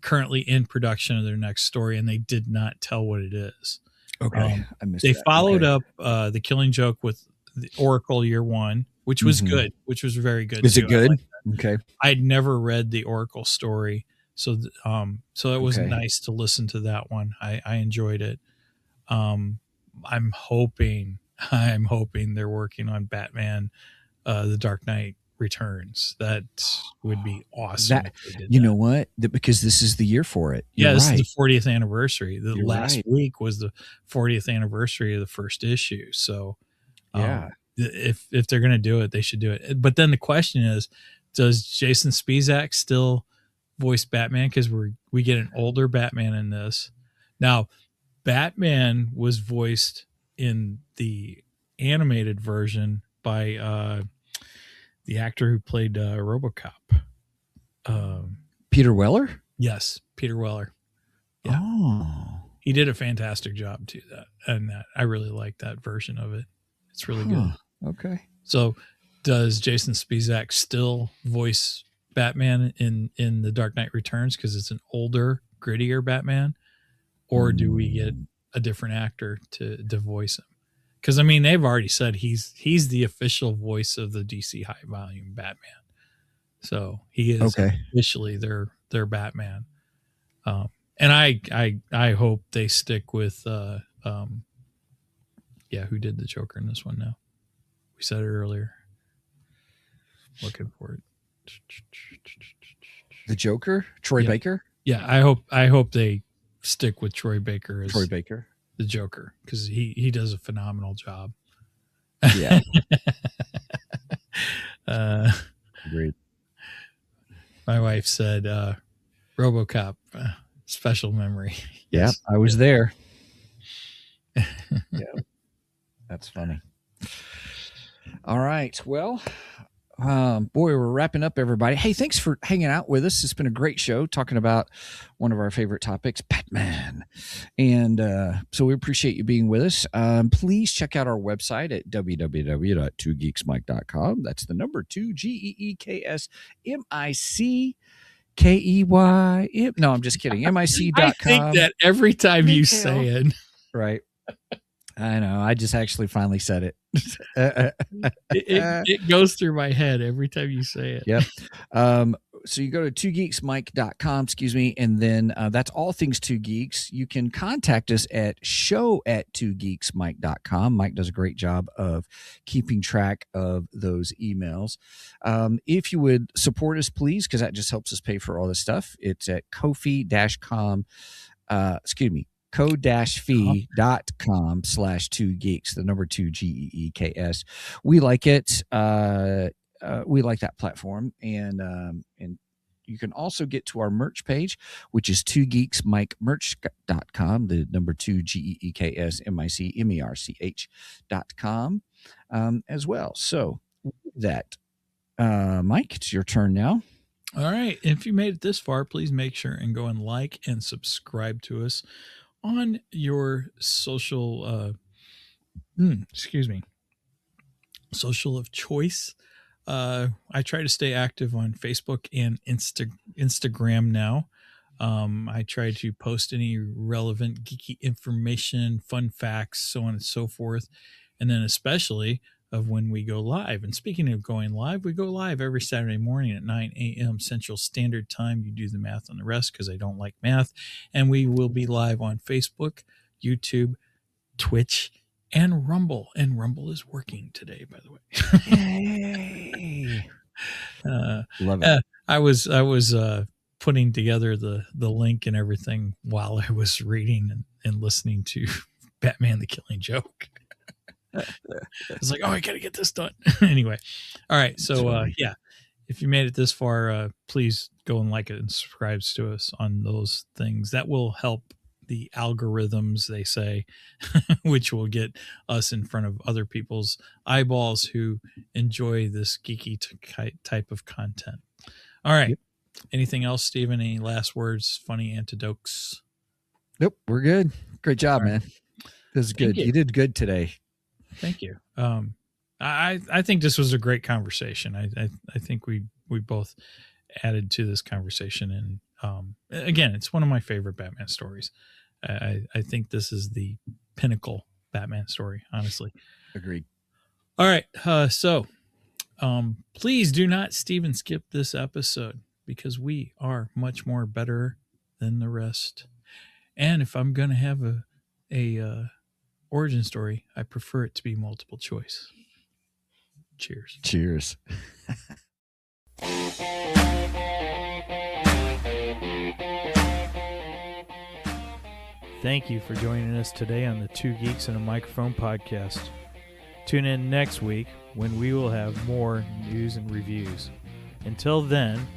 currently in production of their next story, and they did not tell what it is. Okay, I missed they that. followed Okay. up the Killing Joke with the Oracle Year One, which was good, which was very good. Is too. it good? Okay. I'd never read the Oracle story, so so it was Okay. nice to listen to that one. I enjoyed it. I'm hoping they're working on Batman, the Dark Knight Returns. That would be awesome. That you know what? Because this is the year for it. You're this right. is the 40th anniversary. The You're last right. week was the 40th anniversary of the first issue. So Yeah. if they're going to do it, they should do it. But then the question is, does Jason Spizak still voice Batman? Because we get an older Batman in this. Now, Batman was voiced in the animated version by the actor who played RoboCop. Peter Weller? Yes, Peter Weller. Yeah. Oh. He did a fantastic job to that. And I really like that version of it. It's really good. Okay. So does Jason Spizak still voice Batman in The Dark Knight Returns because it's an older, grittier Batman? Or do we get a different actor to voice him? Because I mean, they've already said he's the official voice of the DC High Volume Batman. So he is officially their Batman. And I hope they stick with who did the Joker in this one now? We said it earlier. Looking for it. The Joker? Troy Baker? Yeah, I hope they stick with Troy Baker as the Joker, because he does a phenomenal job. Yeah. Agreed. My wife said RoboCop, special memory. Yeah, I was there. Yeah. That's funny. All right. Well, boy, we're wrapping up, everybody. Hey, thanks for hanging out with us. It's been a great show talking about one of our favorite topics, Batman. And so we appreciate you being with us. Please check out our website at www.2geeksmic.com. That's the number 2 GEEKSMICKEY. No, I'm just kidding. MIC.com. I think that every time you say it. Right. I know. I just actually finally said it. It goes through my head every time you say it. Yep. So you go to 2geeksmike.com, and then that's all things 2 Geeks. You can contact us at show@2geeksmike.com. Mike does a great job of keeping track of those emails. If you would support us, please, because that just helps us pay for all this stuff. It's at ko-fi.com, ko-fi.com/2geeks, the number 2 GEEKS. We like it. We like that platform, and you can also get to our merch page, which is 2geeksmikemerch.com, the number 2 GEEKSMICMERCH.com as well. So that, Mike, it's your turn now. All right. If you made it this far, please make sure and go and like and subscribe to us on your social social of choice. I try to stay active on Facebook and Instagram now. I try to post any relevant geeky information, fun facts, so on and so forth. And then especially of when we go live. And speaking of going live, we go live every Saturday morning at 9 a.m. Central Standard Time. You do the math on the rest because I don't like math. And we will be live on Facebook, YouTube, Twitch, and Rumble. And Rumble is working today, by the way. Yay. Love it. I was putting together the link and everything while I was reading and listening to Batman the Killing Joke. I was like, oh, I got to get this done. Anyway. All right. So, yeah, if you made it this far, please go and like it and subscribe to us on those things. That will help the algorithms, they say, which will get us in front of other people's eyeballs who enjoy this geeky type of content. All right. Yep. Anything else, Stephen? Any last words, funny antidotes? Nope. We're good. Great job, man. This is good. You did good today. Thank you. I think this was a great conversation. I think we both added to this conversation. And again, it's one of my favorite Batman stories. I think this is the pinnacle Batman story, honestly. Agreed. All right. So please do not Steven skip this episode because we are much more better than the rest. And if I'm going to have a origin story, I prefer it to be multiple choice. Cheers. Cheers. Thank you for joining us today on the Two Geeks and a Microphone podcast. Tune in next week when we will have more news and reviews. Until then,